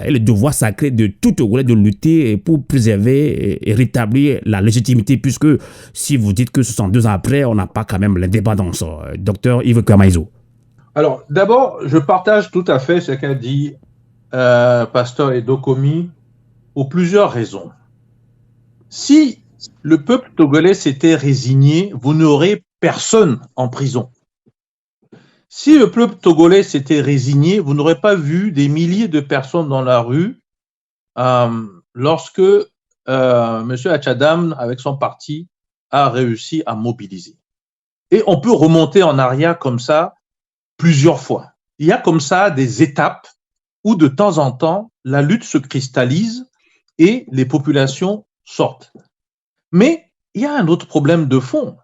C: et le devoir sacré de tout Togolais de lutter pour préserver et rétablir la légitimité, puisque si vous dites que 62 ans après, on n'a pas quand même l'indépendance. Docteur Yves Ekwe-Amaïso.
G: Alors, d'abord, je partage tout à fait ce qu'a dit Pasteur Edokomi pour plusieurs raisons. Si le peuple togolais s'était résigné, vous n'aurez personne en prison. Si le peuple togolais s'était résigné, vous n'aurez pas vu des milliers de personnes dans la rue lorsque M. Achadam, avec son parti, a réussi à mobiliser. Et on peut remonter en arrière comme ça plusieurs fois. Il y a comme ça des étapes où de temps en temps, la lutte se cristallise et les populations sortent. Mais il y a un autre problème de fond.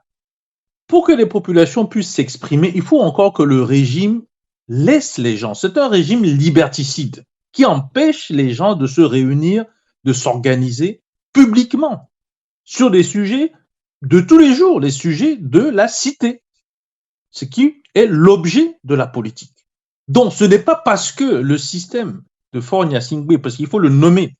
G: Pour que les populations puissent s'exprimer, il faut encore que le régime laisse les gens. C'est un régime liberticide qui empêche les gens de se réunir, de s'organiser publiquement sur des sujets de tous les jours, les sujets de la cité, ce qui est l'objet de la politique. Donc, ce n'est pas parce que le système de Faure Gnassingbé, parce qu'il faut le nommer,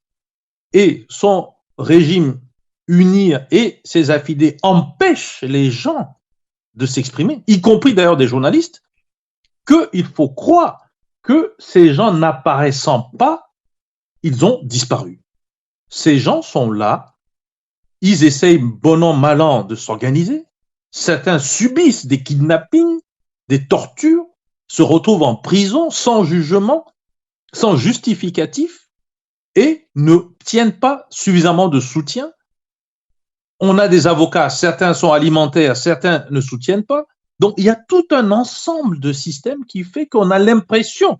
G: et son régime unir et ses affidés empêchent les gens de s'exprimer, y compris d'ailleurs des journalistes, qu'il faut croire que ces gens n'apparaissant pas, ils ont disparu. Ces gens sont là, ils essayent bon an, mal an de s'organiser, certains subissent des kidnappings, des tortures, se retrouvent en prison sans jugement, sans justificatif et ne tiennent pas suffisamment de soutien. On a des avocats, certains sont alimentaires, certains ne soutiennent pas. Donc, il y a tout un ensemble de systèmes qui fait qu'on a l'impression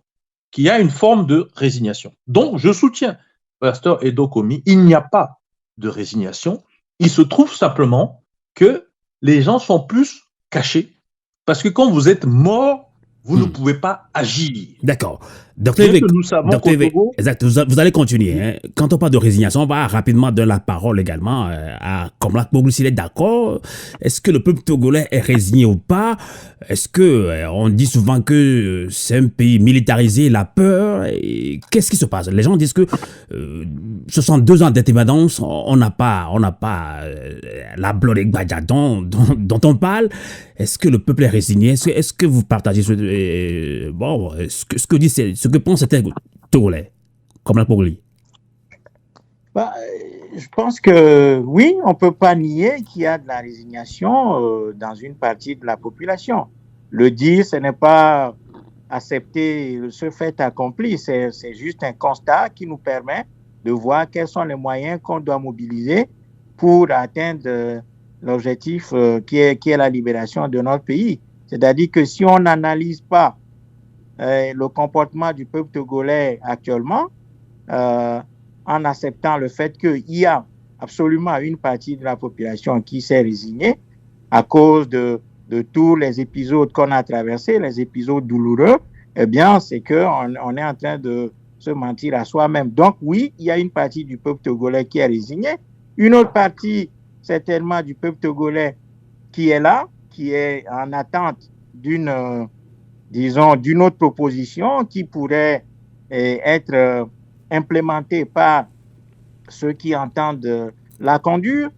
G: qu'il y a une forme de résignation. Donc, je soutiens Pasteur Edokomi, il n'y a pas de résignation. Il se trouve simplement que les gens sont plus cachés parce que quand vous êtes mort, vous ne pouvez pas agir.
C: D'accord. Docteur Yves, exact, vous allez continuer. Hein. Quand on parle de résignation, on va rapidement donner la parole également à Komla Kpoglu s'il est d'accord. Est-ce que le peuple togolais est résigné ou pas? Est-ce que on dit souvent que c'est un pays militarisé, la peur? Qu'est-ce qui se passe? Les gens disent que 62 ans d'indépendance, on n'a pas la Blorek Badja dont on parle. Est-ce que le peuple est résigné? Est-ce que vous partagez ce que pense certains Togolais, comme la Pogli?
H: Je pense que oui, on ne peut pas nier qu'il y a de la résignation dans une partie de la population. Le dire, ce n'est pas accepter ce fait accompli, c'est juste un constat qui nous permet de voir quels sont les moyens qu'on doit mobiliser pour atteindre l'objectif qui est la libération de notre pays. C'est-à-dire que si on n'analyse pas le comportement du peuple togolais actuellement, en acceptant le fait qu'il y a absolument une partie de la population qui s'est résignée à cause de tous les épisodes qu'on a traversés, les épisodes douloureux, eh bien, c'est qu'on est en train de se mentir à soi-même. Donc, oui, il y a une partie du peuple togolais qui est résignée. Une autre partie, certainement, du peuple togolais qui est là, qui est en attente d'une autre proposition qui pourrait être implémentée par ceux qui entendent la conduire.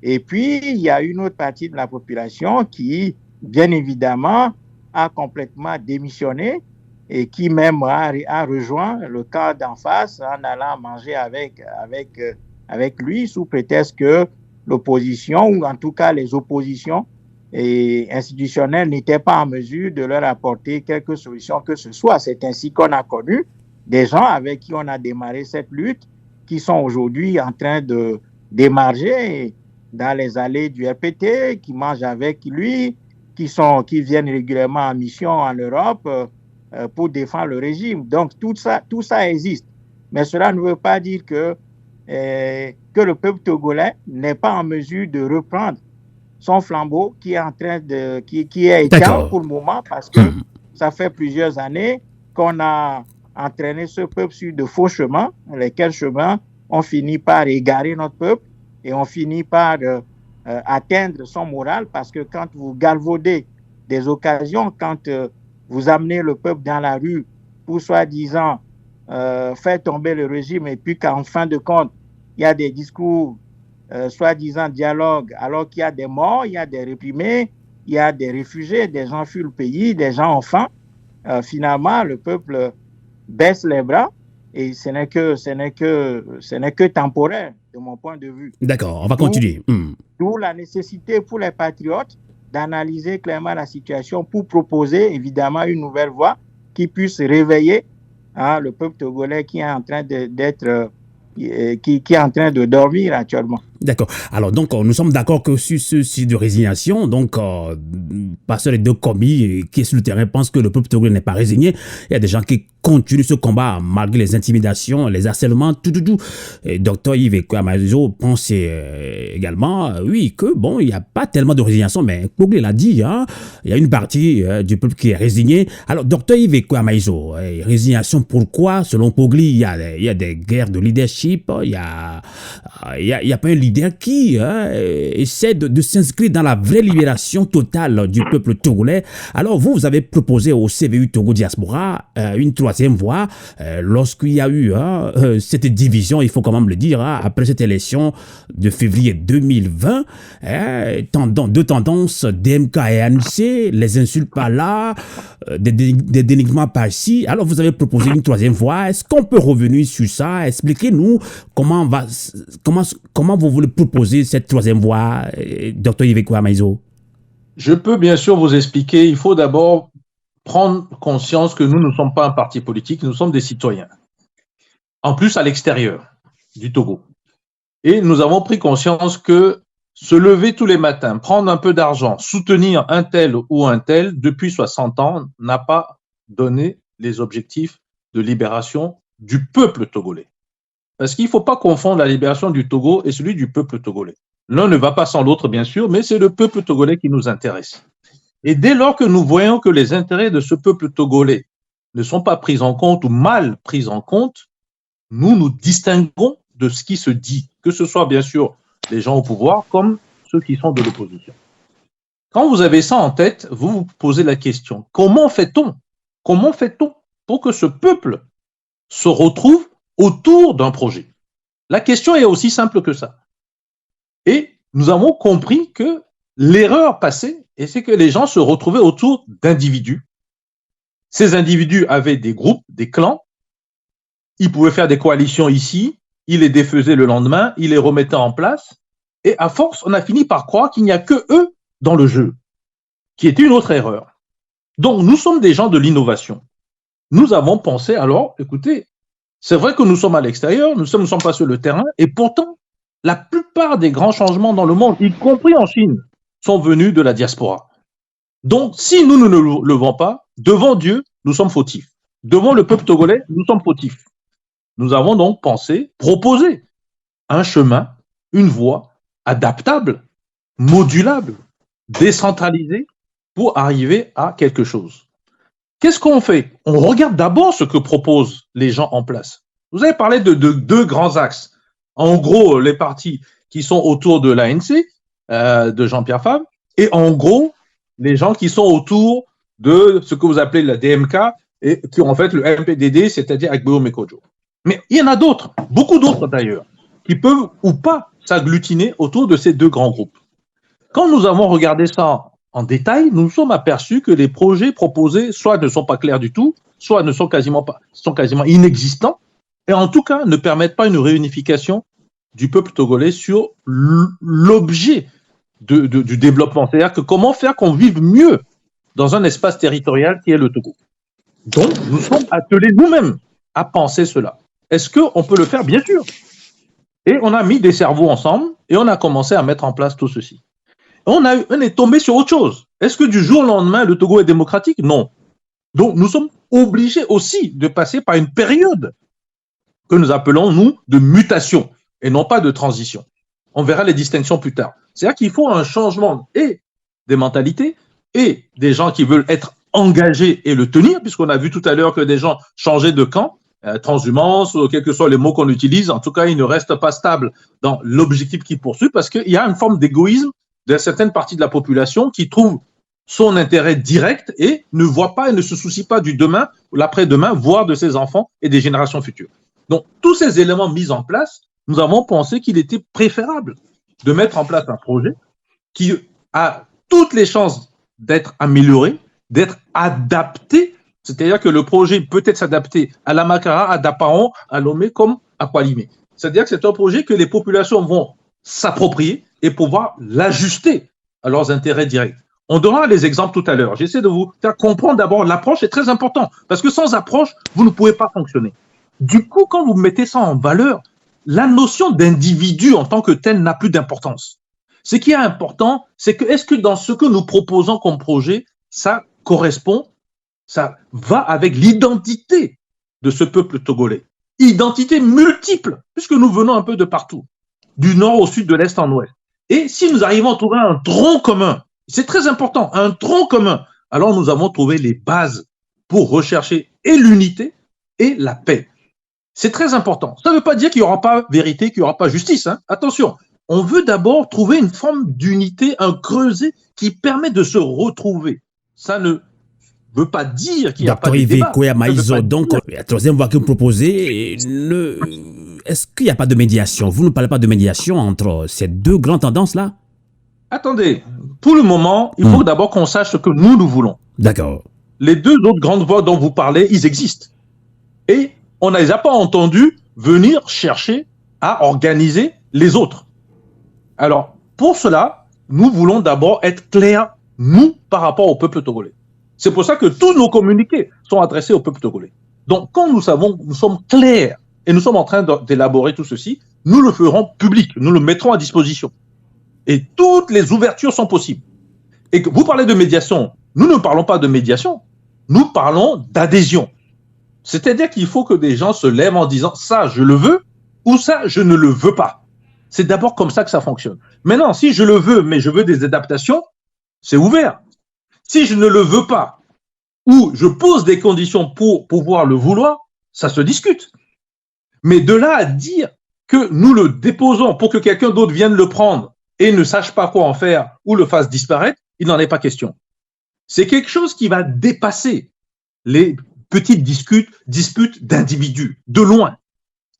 H: Et puis, il y a une autre partie de la population qui, bien évidemment, a complètement démissionné et qui même a rejoint le camp d'en face en allant manger avec lui sous prétexte que l'opposition, ou en tout cas les oppositions institutionnelles, n'étaient pas en mesure de leur apporter quelque solution que ce soit. C'est ainsi qu'on a connu des gens avec qui on a démarré cette lutte qui sont aujourd'hui en train de d'émarger dans les allées du RPT, qui mangent avec lui, qui viennent régulièrement en mission en Europe pour défendre le régime. Donc tout ça existe. Mais cela ne veut pas dire que le peuple togolais n'est pas en mesure de reprendre son flambeau qui est en train qui est éteint pour le moment, parce que ça fait plusieurs années qu'on a entraîné ce peuple sur de faux chemins, lesquels chemins ont fini par égarer notre peuple et on finit par atteindre son moral, parce que quand vous galvaudez des occasions, quand vous amenez le peuple dans la rue pour soi-disant faire tomber le régime, et puis qu'en fin de compte, il y a des discours soi-disant dialogue, alors qu'il y a des morts, il y a des réprimés, il y a des réfugiés, des gens fuient le pays, des gens ont faim. Finalement, le peuple baisse les bras et ce n'est que temporaire de mon point de vue.
C: D'accord, on va continuer.
H: D'où la nécessité pour les patriotes d'analyser clairement la situation pour proposer évidemment une nouvelle voie qui puisse réveiller le peuple togolais qui est en train qui est en train de dormir actuellement.
C: D'accord. Alors, donc, nous sommes d'accord que sur ce site de résignation, donc, parce que les deux commis qui est sur le terrain pensent que le peuple togolais n'est pas résigné. Il y a des gens qui continuent ce combat malgré les intimidations, les harcèlements, tout. Et Dr Yves Amazo pense également, oui, que bon, il n'y a pas tellement de résignation, mais Pogli l'a dit, il y a une partie du peuple qui est résigné. Alors, Dr Yves Amazo, résignation, pourquoi? Selon Pogli, il y a des guerres de leadership, il y a pas un leader qui essaie de s'inscrire dans la vraie libération totale du peuple togolais. Alors vous avez proposé au CVU Togo Diaspora une troisième voie lorsqu'il y a eu cette division, il faut quand même le dire, après cette élection de février 2020, deux tendances, DMK et ANC, les insultes par là, des dénigrements par-ci. Alors vous avez proposé une troisième voie. Est-ce qu'on peut revenir sur ça? Expliquez-nous comment vous voulez proposer cette troisième voie, Dr Yves Amazo?
G: Je peux bien sûr vous expliquer. Il faut d'abord prendre conscience que nous ne sommes pas un parti politique, nous sommes des citoyens. En plus, à l'extérieur du Togo. Et nous avons pris conscience que se lever tous les matins, prendre un peu d'argent, soutenir un tel ou un tel, depuis 60 ans, n'a pas donné les objectifs de libération du peuple togolais. Parce qu'il ne faut pas confondre la libération du Togo et celui du peuple togolais. L'un ne va pas sans l'autre, bien sûr, mais c'est le peuple togolais qui nous intéresse. Et dès lors que nous voyons que les intérêts de ce peuple togolais ne sont pas pris en compte ou mal pris en compte, nous nous distinguons de ce qui se dit, que ce soit bien sûr les gens au pouvoir comme ceux qui sont de l'opposition. Quand vous avez ça en tête, vous vous posez la question, comment fait-on pour que ce peuple se retrouve autour d'un projet? La question est aussi simple que ça. Et nous avons compris que l'erreur passée, et c'est que les gens se retrouvaient autour d'individus. Ces individus avaient des groupes, des clans. Ils pouvaient faire des coalitions ici, ils les défaisaient le lendemain, ils les remettaient en place. Et à force, on a fini par croire qu'il n'y a que eux dans le jeu, qui était une autre erreur. Donc, nous sommes des gens de l'innovation. Nous avons pensé, alors, écoutez, c'est vrai que nous sommes à l'extérieur, nous ne sommes pas sur le terrain, et pourtant, la plupart des grands changements dans le monde, y compris en Chine, sont venus de la diaspora. Donc, si nous ne le levons pas, devant Dieu, nous sommes fautifs. Devant le peuple togolais, nous sommes fautifs. Nous avons donc pensé, proposé un chemin, une voie adaptable, modulable, décentralisée pour arriver à quelque chose. Qu'est-ce qu'on fait? On regarde d'abord ce que proposent les gens en place. Vous avez parlé de deux grands axes. En gros, les partis qui sont autour de l'ANC, de Jean-Pierre Fabre, et en gros, les gens qui sont autour de ce que vous appelez la DMK, et qui ont en fait le MPDD, c'est-à-dire Agbo Mekojo. Mais il y en a d'autres, beaucoup d'autres d'ailleurs, qui peuvent ou pas s'agglutiner autour de ces deux grands groupes. Quand nous avons regardé ça en détail, nous nous sommes aperçus que les projets proposés soit ne sont pas clairs du tout, soit ne sont quasiment inexistants, et en tout cas ne permettent pas une réunification du peuple togolais sur l'objet du développement. C'est-à-dire que comment faire qu'on vive mieux dans un espace territorial qui est le Togo. Donc, nous sommes attelés nous-mêmes à penser cela. Est-ce qu'on peut le faire? Bien sûr. Et on a mis des cerveaux ensemble et on a commencé à mettre en place tout ceci. On est tombé sur autre chose. Est-ce que du jour au lendemain, le Togo est démocratique? Non. Donc, nous sommes obligés aussi de passer par une période que nous appelons, nous, de mutation et non pas de transition. On verra les distinctions plus tard. C'est-à-dire qu'il faut un changement et des mentalités et des gens qui veulent être engagés et le tenir, puisqu'on a vu tout à l'heure que des gens changeaient de camp, transhumance, quels que soient les mots qu'on utilise, en tout cas, ils ne restent pas stables dans l'objectif qu'ils poursuivent parce qu'il y a une forme d'égoïsme de certaines parties de la population qui trouve son intérêt direct et ne voit pas et ne se soucie pas du demain ou l'après-demain, voire de ses enfants et des générations futures. Donc, tous ces éléments mis en place, nous avons pensé qu'il était préférable de mettre en place un projet qui a toutes les chances d'être amélioré, d'être adapté, c'est-à-dire que le projet peut être s'adapter à la Makara, à Dapaon, à Lomé comme à Kwalimé. C'est-à-dire que c'est un projet que les populations vont s'approprier et pouvoir l'ajuster à leurs intérêts directs. On donnera les exemples tout à l'heure. J'essaie de vous faire comprendre d'abord l'approche, c'est très important, parce que sans approche, vous ne pouvez pas fonctionner. Du coup, quand vous mettez ça en valeur, la notion d'individu en tant que tel n'a plus d'importance. Ce qui est important, c'est que est-ce que dans ce que nous proposons comme projet, ça correspond, ça va avec l'identité de ce peuple togolais. Identité multiple, puisque nous venons un peu de partout, du nord au sud, de l'est en ouest. Et si nous arrivons à trouver un tronc commun, c'est très important, un tronc commun, alors nous avons trouvé les bases pour rechercher et l'unité et la paix. C'est très important. Ça ne veut pas dire qu'il n'y aura pas vérité, qu'il n'y aura pas justice. Hein. Attention, on veut d'abord trouver une forme d'unité, un creuset qui permet de se retrouver. Ça ne veut pas dire qu'il n'y a pas de débat.
C: Donc, la troisième voie que vous proposez, est-ce qu'il n'y a pas de médiation? Vous ne parlez pas de médiation entre ces deux grandes tendances-là?
G: Attendez, pour le moment, il faut d'abord qu'on sache ce que nous voulons.
C: D'accord.
G: Les deux autres grandes voies dont vous parlez, ils existent. Et on ne les a pas entendus venir chercher à organiser les autres. Alors, pour cela, nous voulons d'abord être clairs, nous, par rapport au peuple togolais. C'est pour ça que tous nos communiqués sont adressés au peuple togolais. Donc, quand nous sommes clairs et nous sommes en train d'élaborer tout ceci, nous le ferons public, nous le mettrons à disposition. Et toutes les ouvertures sont possibles. Et que vous parlez de médiation, nous ne parlons pas de médiation, nous parlons d'adhésion. C'est-à-dire qu'il faut que des gens se lèvent en disant « ça, je le veux » ou « ça, je ne le veux pas ». C'est d'abord comme ça que ça fonctionne. Maintenant, si je le veux, mais je veux des adaptations, c'est ouvert. Si je ne le veux pas ou je pose des conditions pour pouvoir le vouloir, ça se discute. Mais de là à dire que nous le déposons pour que quelqu'un d'autre vienne le prendre et ne sache pas quoi en faire ou le fasse disparaître, il n'en est pas question. C'est quelque chose qui va dépasser les petites disputes d'individus, de loin.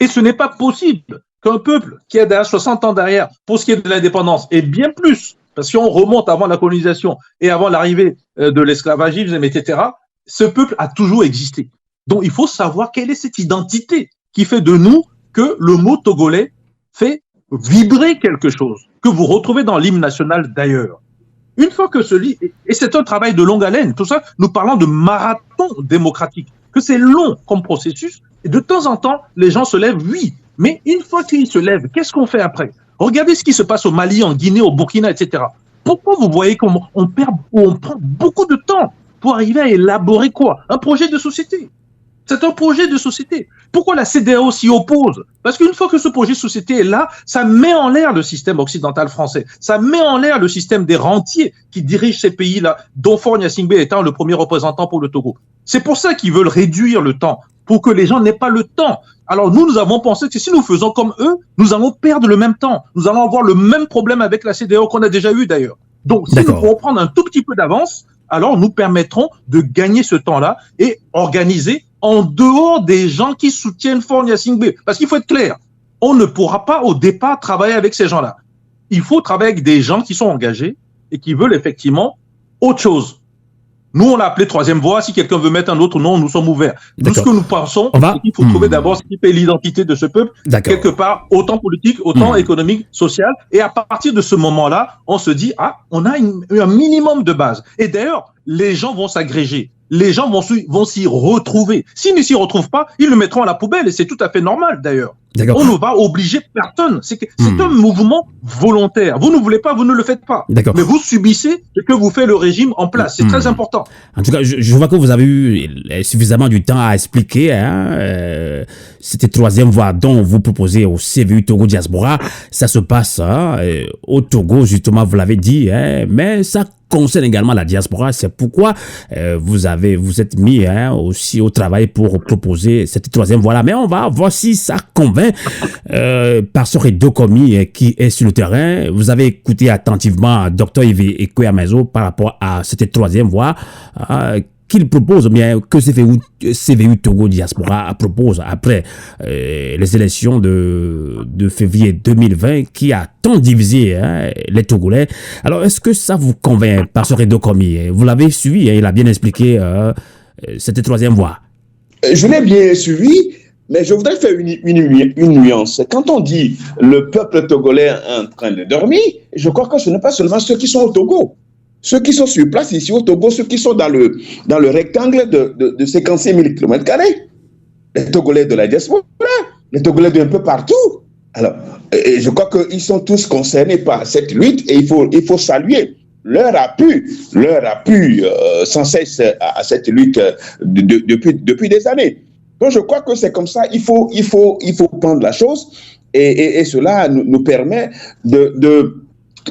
G: Et ce n'est pas possible qu'un peuple qui est derrière 60 ans derrière pour ce qui est de l'indépendance, et bien plus, parce qu'on remonte avant la colonisation et avant l'arrivée de l'esclavagisme, etc., ce peuple a toujours existé. Donc, il faut savoir quelle est cette identité qui fait de nous que le mot togolais fait vibrer quelque chose, que vous retrouvez dans l'hymne national d'ailleurs. Une fois que et c'est un travail de longue haleine, tout ça, nous parlons de marathon démocratique, que c'est long comme processus, et de temps en temps, les gens se lèvent, oui, mais une fois qu'ils se lèvent, qu'est-ce qu'on fait après? Regardez ce qui se passe au Mali, en Guinée, au Burkina, etc. Pourquoi vous voyez qu'on prend beaucoup de temps pour arriver à élaborer quoi? Un projet de société. C'est un projet de société. Pourquoi la CEDEAO s'y oppose? Parce qu'une fois que ce projet de société est là, ça met en l'air le système occidental français. Ça met en l'air le système des rentiers qui dirigent ces pays-là, dont Faure Gnassingbé étant le premier représentant pour le Togo. C'est pour ça qu'ils veulent réduire le temps, pour que les gens n'aient pas le temps. Alors nous avons pensé que si nous faisons comme eux, nous allons perdre le même temps. Nous allons avoir le même problème avec la CEDEAO qu'on a déjà eu d'ailleurs. Donc si nous pouvons prendre un tout petit peu d'avance, alors nous permettrons de gagner ce temps-là et organiser en dehors des gens qui soutiennent Faure Gnassingbé. Parce qu'il faut être clair, on ne pourra pas au départ travailler avec ces gens-là. Il faut travailler avec des gens qui sont engagés et qui veulent effectivement autre chose. Nous, on l'a appelé troisième voie. Si quelqu'un veut mettre un autre nom, nous sommes ouverts. Tout ce que nous pensons, c'est qu'il faut trouver d'abord ce qui fait l'identité de ce peuple, quelque part, autant politique, autant économique, social. Et à partir de ce moment-là, on se dit, on a un minimum de base. Et d'ailleurs, les gens vont s'agréger. Les gens vont s'y retrouver. S'ils ne s'y retrouvent pas, ils le mettront à la poubelle. Et c'est tout à fait normal, d'ailleurs. On ne va obliger personne. C'est un mouvement volontaire. Vous ne voulez pas, vous ne le faites pas. Mais vous subissez ce que vous fait le régime en place. C'est très important.
C: En tout cas, je vois que vous avez eu suffisamment du temps à expliquer cette troisième voie dont vous proposez au CVU Togo Diaspora. Ça se passe au Togo, justement, vous l'avez dit, mais ça concerne également la diaspora. C'est pourquoi vous êtes mis aussi au travail pour proposer cette troisième voie-là. Mais on va voir si ça convainc Pastor Edokomi qui est sur le terrain. Vous avez écouté attentivement Dr Yves Ekwe-Amezo par rapport à cette troisième voie qu'il propose, bien que CVU Togo Diaspora propose après les élections de février 2020 qui a tant divisé les Togolais. Alors, est-ce que ça vous convainc, Pastor Edokomi? Vous l'avez suivi, il a bien expliqué cette troisième voie.
F: Je l'ai bien suivi, mais je voudrais faire une nuance. Quand on dit le peuple togolais est en train de dormir, je crois que ce n'est pas seulement ceux qui sont au Togo. Ceux qui sont sur place ici au Togo, ceux qui sont dans le rectangle de 56 000 km², les Togolais de la diaspora, les Togolais d'un peu partout. Alors, je crois qu'ils sont tous concernés par cette lutte et il faut saluer leur appui sans cesse à cette lutte depuis des années. Donc, je crois que c'est comme ça, il faut prendre la chose et cela nous permet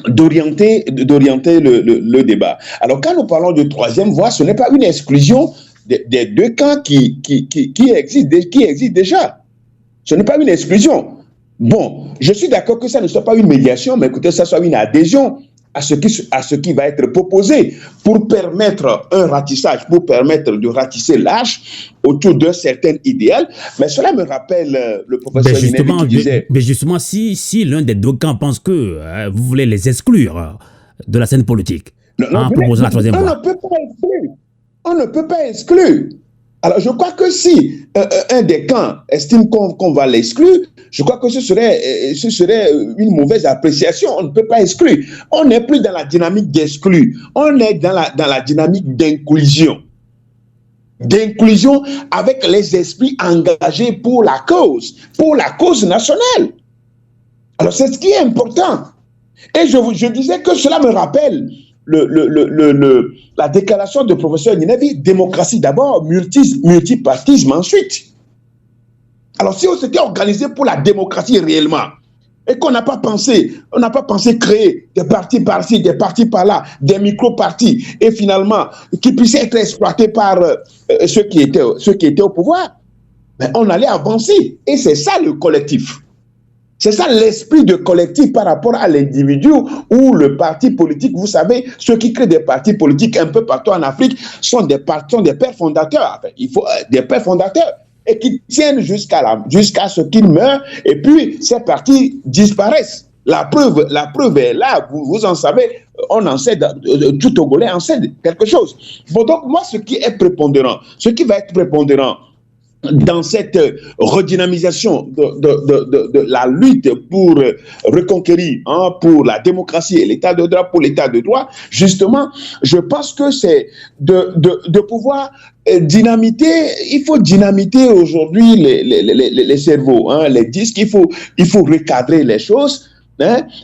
F: d'orienter le débat. Alors, quand nous parlons de troisième voie, ce n'est pas une exclusion des deux camps qui existent déjà. Ce n'est pas une exclusion. Bon, je suis d'accord que ça ne soit pas une médiation, mais écoutez, ça soit une adhésion à ce qui va être proposé pour permettre un ratissage, pour permettre de ratisser l'arche autour d'un certain idéal. Mais cela me rappelle le professeur Inevi qui disait...
C: Mais justement, si l'un des deux camps pense que vous voulez les exclure de la scène politique en proposant la troisième voie.
F: On ne peut pas exclure. Alors, je crois que si un des camps estime qu'on va l'exclure, je crois que ce serait une mauvaise appréciation. On ne peut pas exclure. On n'est plus dans la dynamique d'exclure. On est dans la dynamique d'inclusion. D'inclusion avec les esprits engagés pour la cause nationale. Alors, c'est ce qui est important. Et je disais que cela me rappelle la déclaration du professeur Inevi, démocratie d'abord, multipartisme ensuite. Alors, si on s'était organisé pour la démocratie réellement, et qu'on n'a pas pensé créer des partis par-ci, des partis par-là, des micro-partis, et finalement, qui puissent être exploités par ceux qui étaient au pouvoir, ben, on allait avancer. Et c'est ça le collectif. C'est ça l'esprit de collectif par rapport à l'individu ou le parti politique. Vous savez, ceux qui créent des partis politiques un peu partout en Afrique sont des pères fondateurs. Enfin, il faut des pères fondateurs. et qui tiennent jusqu'à ce qu'ils meurent, et puis ces partis disparaissent. La preuve est là, vous en savez, on en sait, tout Togolais en sait quelque chose. Bon, donc moi, ce qui va être prépondérant dans cette redynamisation de la lutte pour reconquérir, pour la démocratie et l'état de droit, pour l'état de droit, justement, je pense que c'est de pouvoir dynamiter. Il faut dynamiter aujourd'hui les cerveaux, les disques. Il faut recadrer les choses,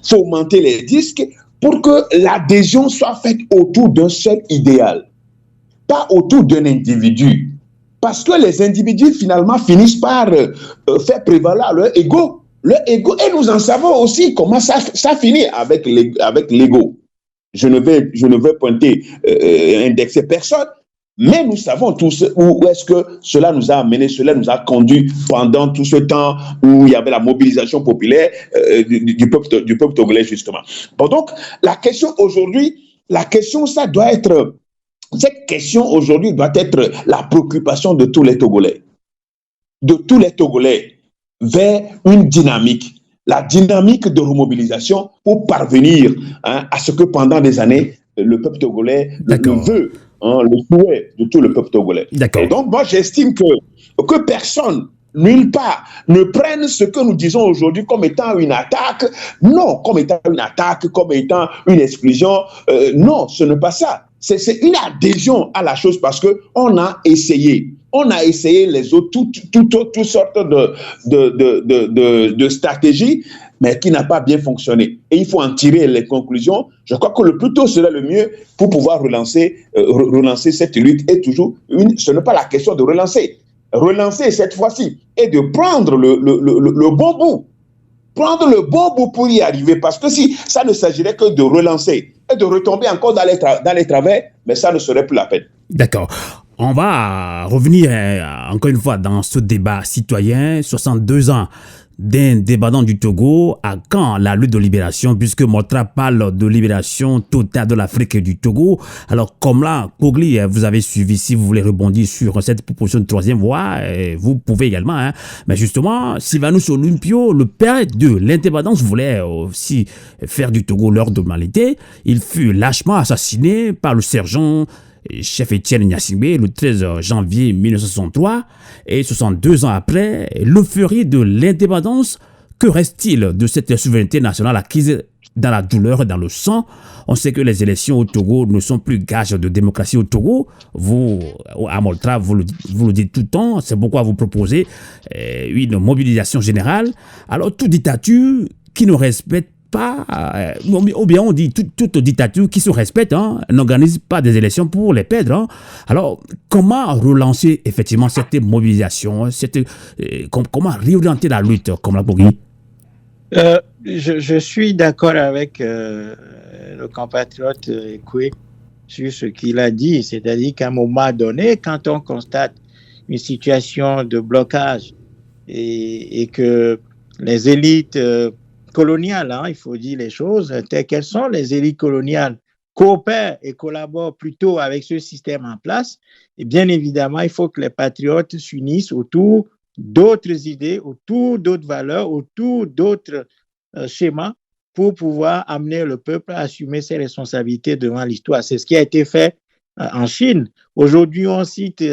F: fomenter les disques pour que l'adhésion soit faite autour d'un seul idéal, pas autour d'un individu. Parce que les individus, finalement, finissent par faire prévaloir leur ego. Et nous en savons aussi comment ça finit avec l'ego. Je ne veux pointer, indexer personne, mais nous savons tous où est-ce que cela nous a amené, cela nous a conduit pendant tout ce temps où il y avait la mobilisation populaire du peuple togolais, justement. Bon, donc, la question aujourd'hui, ça doit être... Cette question aujourd'hui doit être la préoccupation de tous les Togolais. De tous les Togolais vers une dynamique. La dynamique de remobilisation pour parvenir à ce que pendant des années, le peuple togolais le veut, le souhait de tout le peuple togolais. Et donc, moi, j'estime que personne, nulle part, ne prenne ce que nous disons aujourd'hui comme étant une attaque. Non, comme étant une attaque, comme étant une exclusion. Non, ce n'est pas ça. C'est une adhésion à la chose parce qu'on a essayé. On a essayé les autres, toutes sortes de stratégies, mais qui n'a pas bien fonctionné. Et il faut en tirer les conclusions. Je crois que le plus tôt serait le mieux pour pouvoir relancer cette lutte. Et toujours, ce n'est pas la question de relancer. Relancer cette fois-ci et de prendre le bon bout. Prendre le bon bout pour y arriver. Parce que si ça ne s'agirait que de relancer et de retomber encore dans les travers, mais ça ne serait plus la peine.
C: D'accord. On va revenir encore une fois dans ce débat citoyen. 62 ans d'indépendance du Togo, à quand la lutte de libération, puisque Motra parle de libération totale de l'Afrique et du Togo. Alors, comme là, Kogli, vous avez suivi, si vous voulez rebondir sur cette proposition de troisième voie, vous pouvez également. Mais justement, Sylvanus Olympio, le père de l'indépendance, voulait aussi faire du Togo leur normalité. Il fut lâchement assassiné par le sergent chef Étienne Gnassingbé le 13 janvier 1963 et 62 ans après, l'euphorie de l'indépendance, que reste-t-il de cette souveraineté nationale acquise dans la douleur et dans le sang? On sait que les élections au Togo ne sont plus gages de démocratie au Togo. Vous, à Moltra, vous le dites tout le temps, c'est pourquoi vous proposez une mobilisation générale. Alors, toute dictature qui ne respecte pas, ou bien on dit toute dictature qui se respecte, n'organise pas des élections pour les perdre. Alors, comment relancer effectivement cette mobilisation, comment réorienter la lutte, comme l'a dit?
H: Je suis d'accord avec le compatriote Ekwe sur ce qu'il a dit, c'est-à-dire qu'à un moment donné, quand on constate une situation de blocage et que les élites coloniales, il faut dire les choses telles qu'elles sont, les élites coloniales coopèrent et collaborent plutôt avec ce système en place, et bien évidemment, il faut que les patriotes s'unissent autour d'autres idées, autour d'autres valeurs, autour d'autres schémas pour pouvoir amener le peuple à assumer ses responsabilités devant l'histoire. C'est ce qui a été fait en Chine. Aujourd'hui, on cite,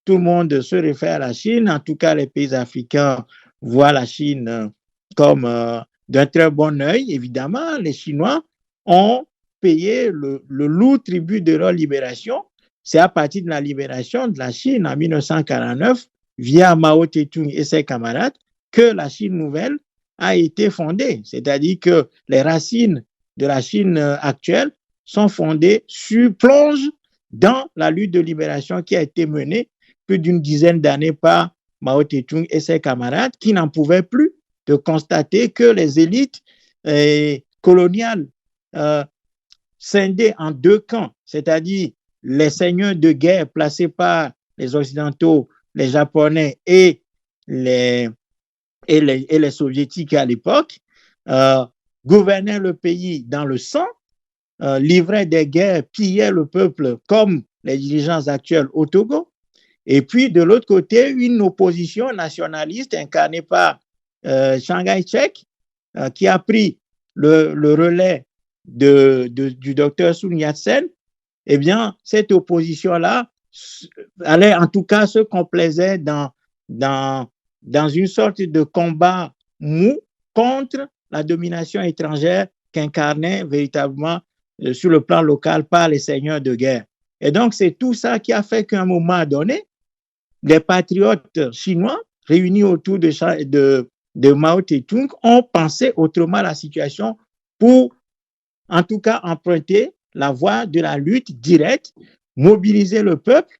H: tout le monde se réfère à la Chine, en tout cas les pays africains voient la Chine comme d'un très bon œil. Évidemment, les Chinois ont payé le lourd tribut de leur libération. C'est à partir de la libération de la Chine en 1949, via Mao Tse-tung et ses camarades, que la Chine nouvelle a été fondée. C'est-à-dire que les racines de la Chine actuelle sont fondées, plongent dans la lutte de libération qui a été menée plus d'une dizaine d'années par Mao Tse-tung et ses camarades, qui n'en pouvaient plus de constater que les élites coloniales scindées en deux camps, c'est-à-dire les seigneurs de guerre placés par les Occidentaux, les Japonais et les Soviétiques à l'époque, gouvernaient le pays dans le sang, livraient des guerres, pillaient le peuple comme les dirigeants actuels au Togo, Et puis, de l'autre côté, une opposition nationaliste incarnée par Chiang Kai-shek, qui a pris le relais du docteur Sun Yat-sen. Eh bien, cette opposition-là allait en tout cas se complaisait dans une sorte de combat mou contre la domination étrangère qu'incarnait véritablement sur le plan local par les seigneurs de guerre. Et donc, c'est tout ça qui a fait qu'à un moment donné, les patriotes chinois réunis autour de Mao Tse-tung ont pensé autrement la situation pour, en tout cas, emprunter la voie de la lutte directe, mobiliser le peuple,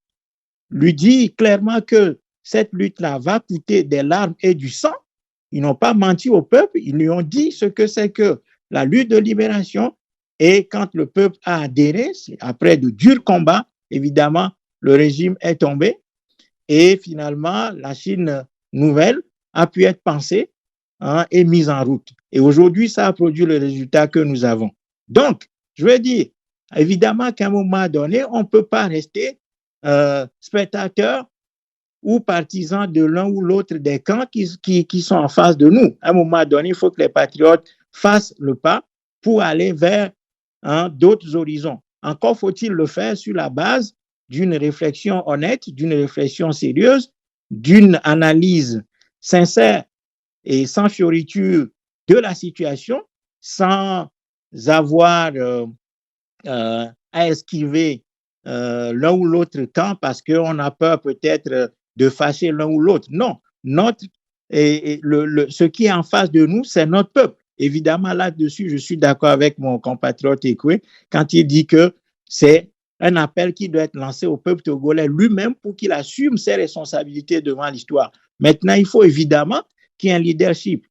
H: lui dire clairement que cette lutte-là va coûter des larmes et du sang. Ils n'ont pas menti au peuple, ils lui ont dit ce que c'est que la lutte de libération. Et quand le peuple a adhéré, après de durs combats, évidemment, le régime est tombé. Et finalement, la Chine nouvelle a pu être pensée et mise en route. Et aujourd'hui, ça a produit le résultat que nous avons. Donc, je veux dire, évidemment qu'à un moment donné, on ne peut pas rester spectateur ou partisan de l'un ou l'autre des camps qui sont en face de nous. À un moment donné, il faut que les patriotes fassent le pas pour aller vers d'autres horizons. Encore faut-il le faire sur la base d'une réflexion honnête, d'une réflexion sérieuse, d'une analyse sincère et sans fioriture de la situation, sans avoir à esquiver l'un ou l'autre camp parce qu'on a peur peut-être de fâcher l'un ou l'autre. Non, ce qui est en face de nous, c'est notre peuple. Évidemment, là-dessus, je suis d'accord avec mon compatriote Ekwe quand il dit que c'est un appel qui doit être lancé au peuple togolais lui-même pour qu'il assume ses responsabilités devant l'histoire. Maintenant, il faut évidemment qu'il y ait un leadership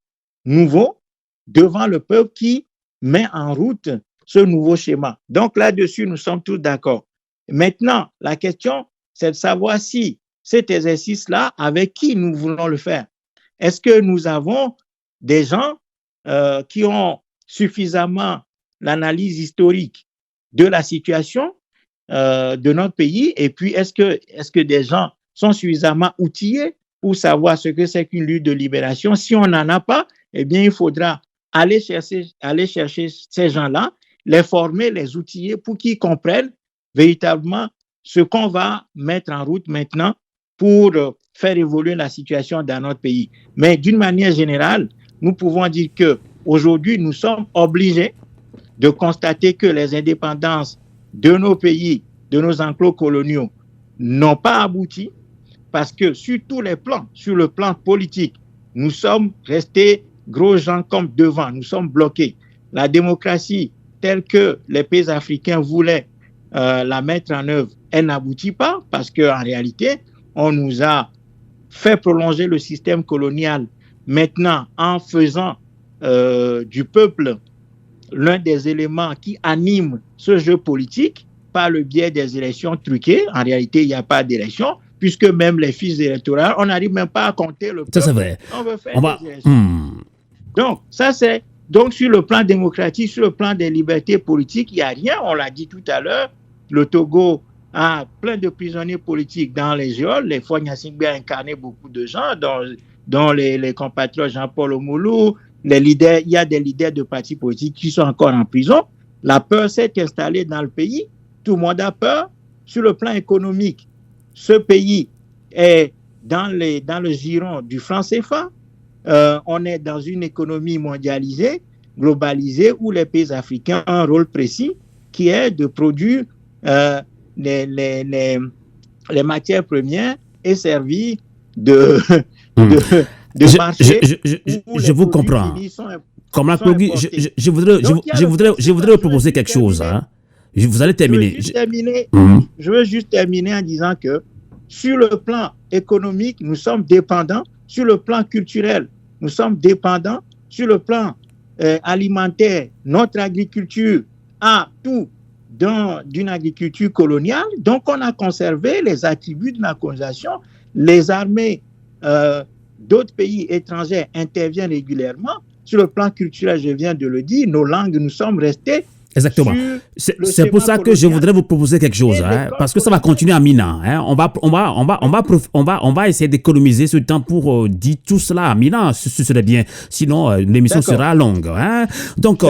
H: nouveau devant le peuple qui met en route ce nouveau schéma. Donc là-dessus, nous sommes tous d'accord. Maintenant, la question, c'est de savoir si cet exercice-là, avec qui nous voulons le faire. Est-ce que nous avons des gens qui ont suffisamment l'analyse historique de la situation de notre pays, et puis est-ce que des gens sont suffisamment outillés pour savoir ce que c'est qu'une lutte de libération? Si on n'en a pas, eh bien, il faudra aller chercher ces gens-là, les former, les outiller pour qu'ils comprennent véritablement ce qu'on va mettre en route maintenant pour faire évoluer la situation dans notre pays. Mais d'une manière générale, nous pouvons dire qu'aujourd'hui, nous sommes obligés de constater que les indépendances de nos pays, de nos enclos coloniaux, n'ont pas abouti parce que sur tous les plans, sur le plan politique, nous sommes restés gros gens comme devant, nous sommes bloqués. La démocratie telle que les pays africains voulaient la mettre en œuvre, elle n'aboutit pas parce qu'en réalité, on nous a fait prolonger le système colonial maintenant en faisant du peuple l'un des éléments qui anime ce jeu politique par le biais des élections truquées. En réalité, il n'y a pas d'élection, puisque même les fiches électorales, on n'arrive même pas à compter le peuple.
C: Ça, c'est vrai.
H: On veut faire des élections. Donc, ça, c'est... Donc, sur le plan démocratique, sur le plan des libertés politiques, il n'y a rien. On l'a dit tout à l'heure, le Togo a plein de prisonniers politiques dans les geôles. Les Faure Gnassingbé a incarné beaucoup de gens, dont les compatriotes Jean-Paul Omoulou, les leaders, il y a des leaders de partis politiques qui sont encore en prison. La peur s'est installée dans le pays. Tout le monde a peur. Sur le plan économique, ce pays est dans le giron du franc CFA. On est dans une économie mondialisée, globalisée, où les pays africains ont un rôle précis qui est de produire les matières premières et servir de marché.
C: Je vous comprends. Comme la je voudrais proposer quelque chose. Hein. Vous allez terminer.
H: Je veux juste terminer en disant que sur le plan économique, nous sommes dépendants. Sur le plan culturel, nous sommes dépendants. Sur le plan alimentaire, notre agriculture a tout d'une agriculture coloniale. Donc, on a conservé les attributs de la colonisation. Les armées d'autres pays étrangers interviennent régulièrement. Sur le plan culturel, je viens de le dire, nos langues, nous sommes restés
C: Exactement. C'est pour ça que je voudrais vous proposer quelque chose, parce que ça va continuer à Mina. On va essayer d'économiser ce temps pour dire tout cela à Mina, ce serait bien. Sinon, l'émission sera longue. Donc,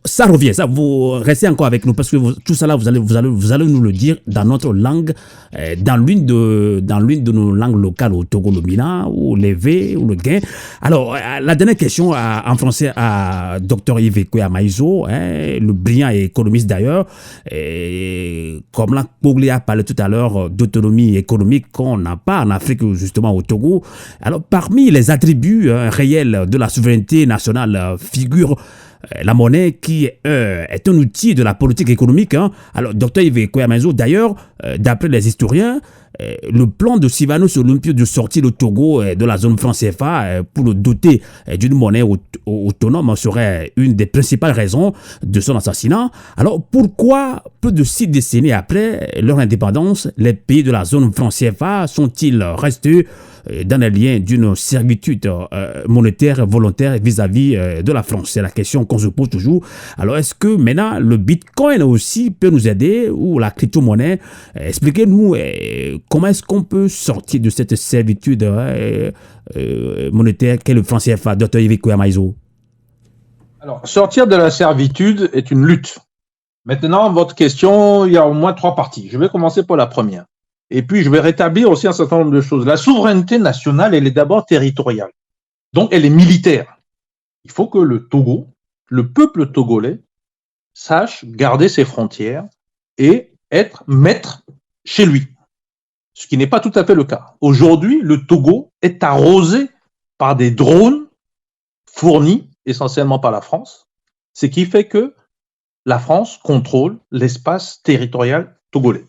C: ça revient. Ça, vous restez encore avec nous parce que tout cela, vous allez nous le dire dans notre langue, dans l'une de nos langues locales au Togo, le Mina, ou le V, ou le Guin. Alors, la dernière question en français à Dr Yves Kwea-Maïzo, le brillant économiste d'ailleurs, comme là, Pogli a parlé tout à l'heure d'autonomie économique qu'on n'a pas en Afrique, justement au Togo. Alors, parmi les attributs réels de la souveraineté nationale figure la monnaie qui est un outil de la politique économique. Alors, Dr Yves Kwea-Maïzo, d'ailleurs, d'après les historiens, le plan de Sylvanus Olympio de sortir le Togo de la zone franc CFA pour le doter d'une monnaie autonome serait une des principales raisons de son assassinat. Alors pourquoi, peu de 6 décennies après leur indépendance, les pays de la zone franc CFA sont-ils restés dans les liens d'une servitude monétaire volontaire vis-à-vis de la France? C'est la question qu'on se pose toujours. Alors est-ce que maintenant le Bitcoin aussi peut nous aider, ou la crypto-monnaie? Expliquez-nous comment est-ce qu'on peut sortir de cette servitude monétaire qu'est le franc CFA, Dr Yves Kwea-Maïzo?
G: Alors, sortir de la servitude est une lutte. Maintenant, votre question, il y a au moins 3 parties. Je vais commencer par la première. Et puis, je vais rétablir aussi un certain nombre de choses. La souveraineté nationale, elle est d'abord territoriale. Donc, elle est militaire. Il faut que le Togo, le peuple togolais, sache garder ses frontières et être maître chez lui. Ce qui n'est pas tout à fait le cas. Aujourd'hui, le Togo est arrosé par des drones fournis essentiellement par la France, ce qui fait que la France contrôle l'espace territorial togolais.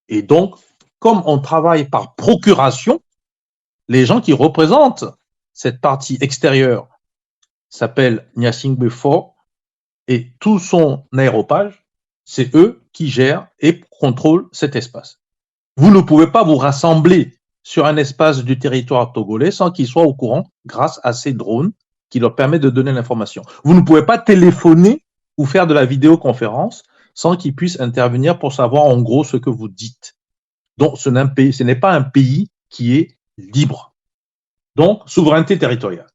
G: Et donc, comme on travaille par procuration, les gens qui représentent cette partie extérieure s'appellent Gnassingbé Fort, et tout son aéropage, c'est eux qui gèrent et contrôlent cet espace. Vous ne pouvez pas vous rassembler sur un espace du territoire togolais sans qu'ils soient au courant grâce à ces drones qui leur permettent de donner l'information. Vous ne pouvez pas téléphoner ou faire de la vidéoconférence sans qu'ils puissent intervenir pour savoir en gros ce que vous dites. Donc, ce n'est pas un pays qui est libre. Donc, souveraineté territoriale.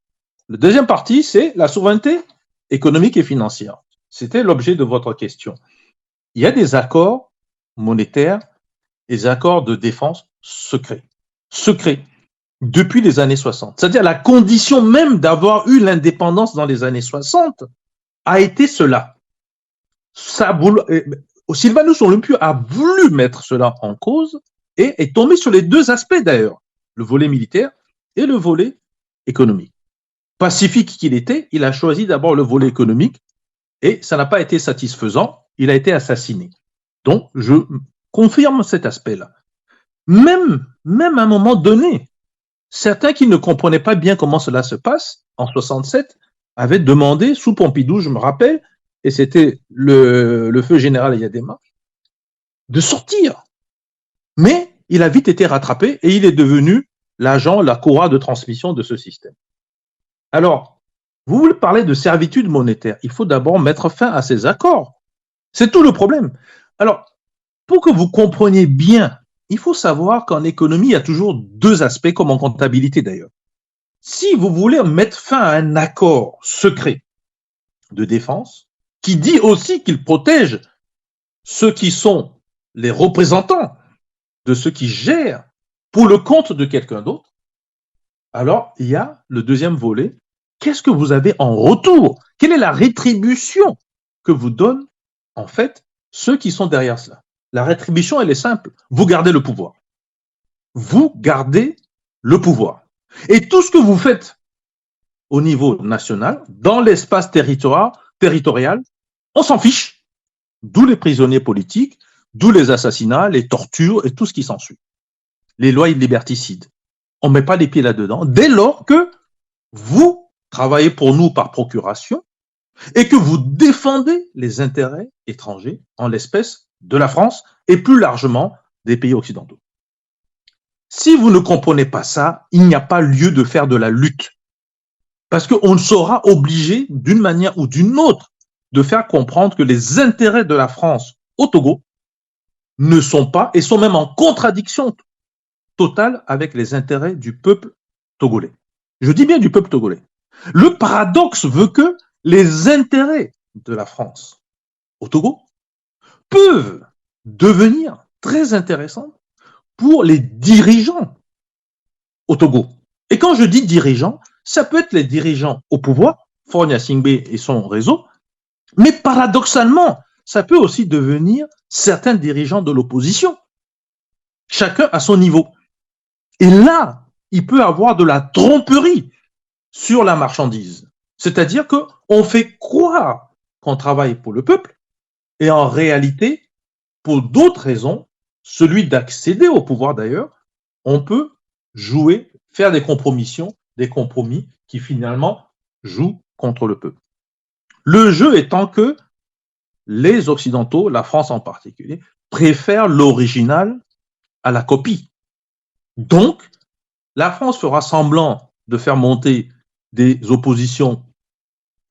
G: La deuxième partie, c'est la souveraineté économique et financière. C'était l'objet de votre question. Il y a des accords monétaires et des accords de défense secrets. Secrets depuis les années 60. C'est-à-dire la condition même d'avoir eu l'indépendance dans les années 60 a été cela. Sylvanus Olympio a voulu mettre cela en cause et est tombé sur les 2 aspects d'ailleurs, le volet militaire et le volet économique. Pacifique qu'il était, il a choisi d'abord le volet économique et ça n'a pas été satisfaisant, il a été assassiné. Donc, je confirme cet aspect-là. Même à un moment donné, certains qui ne comprenaient pas bien comment cela se passe, en 67, avaient demandé, sous Pompidou, je me rappelle, et c'était le feu général Eyadema, de sortir. Mais il a vite été rattrapé et il est devenu l'agent, la courroie de transmission de ce système. Alors, vous voulez parler de servitude monétaire, il faut d'abord mettre fin à ces accords. C'est tout le problème. Alors, pour que vous compreniez bien, il faut savoir qu'en économie, il y a toujours 2 aspects, comme en comptabilité d'ailleurs. Si vous voulez mettre fin à un accord secret de défense, qui dit aussi qu'il protège ceux qui sont les représentants de ceux qui gèrent pour le compte de quelqu'un d'autre, alors il y a le deuxième volet. Qu'est-ce que vous avez en retour? Quelle est la rétribution que vous donnent en fait ceux qui sont derrière cela? La rétribution, elle est simple. Vous gardez le pouvoir. Vous gardez le pouvoir. Et tout ce que vous faites au niveau national, dans l'espace territorial, on s'en fiche. D'où les prisonniers politiques, d'où les assassinats, les tortures et tout ce qui s'ensuit. Les lois liberticides. On ne met pas les pieds là-dedans dès lors que vous travaillez pour nous par procuration et que vous défendez les intérêts étrangers, en l'espèce de la France et plus largement des pays occidentaux. Si vous ne comprenez pas ça, il n'y a pas lieu de faire de la lutte. Parce qu'on sera obligé, d'une manière ou d'une autre, de faire comprendre que les intérêts de la France au Togo ne sont pas et sont même en contradiction totale avec les intérêts du peuple togolais. Je dis bien du peuple togolais. Le paradoxe veut que les intérêts de la France au Togo peuvent devenir très intéressants pour les dirigeants au Togo. Et quand je dis dirigeants, ça peut être les dirigeants au pouvoir, Faure Gnassingbé et son réseau, mais paradoxalement, ça peut aussi devenir certains dirigeants de l'opposition, chacun à son niveau. Et là, il peut avoir de la tromperie sur la marchandise. C'est-à-dire qu'on fait croire qu'on travaille pour le peuple et en réalité, pour d'autres raisons, celui d'accéder au pouvoir d'ailleurs, on peut jouer, faire des compromis qui finalement jouent contre le peuple. Le jeu étant que les Occidentaux, la France en particulier, préfèrent l'original à la copie. Donc, la France fera semblant de faire monter des oppositions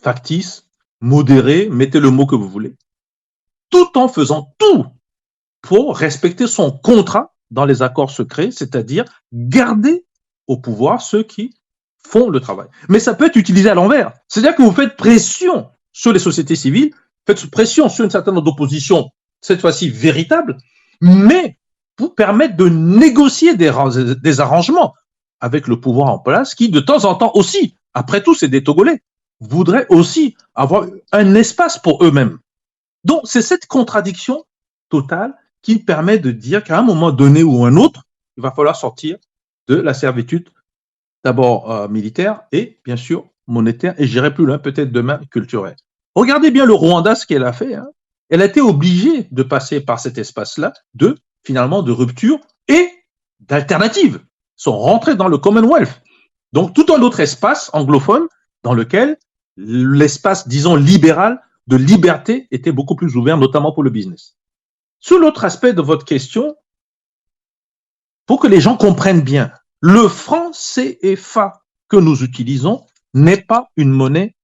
G: factices, modérées, mettez le mot que vous voulez, tout en faisant tout pour respecter son contrat dans les accords secrets, c'est-à-dire garder au pouvoir ceux qui font le travail. Mais ça peut être utilisé à l'envers. C'est-à-dire que vous faites pression sur les sociétés civiles, faites pression sur une certaine nombre d'oppositions, cette fois-ci véritable, mais pour permettre de négocier des arrangements avec le pouvoir en place qui, de temps en temps aussi, après tout, c'est des Togolais, voudraient aussi avoir un espace pour eux-mêmes. Donc, c'est cette contradiction totale qui permet de dire qu'à un moment donné ou un autre, il va falloir sortir de la servitude, d'abord militaire et, bien sûr, monétaire, et j'irai plus loin, peut-être demain, culturelle. Regardez bien le Rwanda, ce qu'elle a fait. Hein. Elle a été obligée de passer par cet espace-là finalement, de rupture et d'alternative. Ils sont rentrés dans le Commonwealth. Donc, tout un autre espace anglophone dans lequel l'espace, disons, libéral, de liberté était beaucoup plus ouvert, notamment pour le business. Sur l'autre aspect de votre question, pour que les gens comprennent bien, le franc CFA que nous utilisons n'est pas une monnaie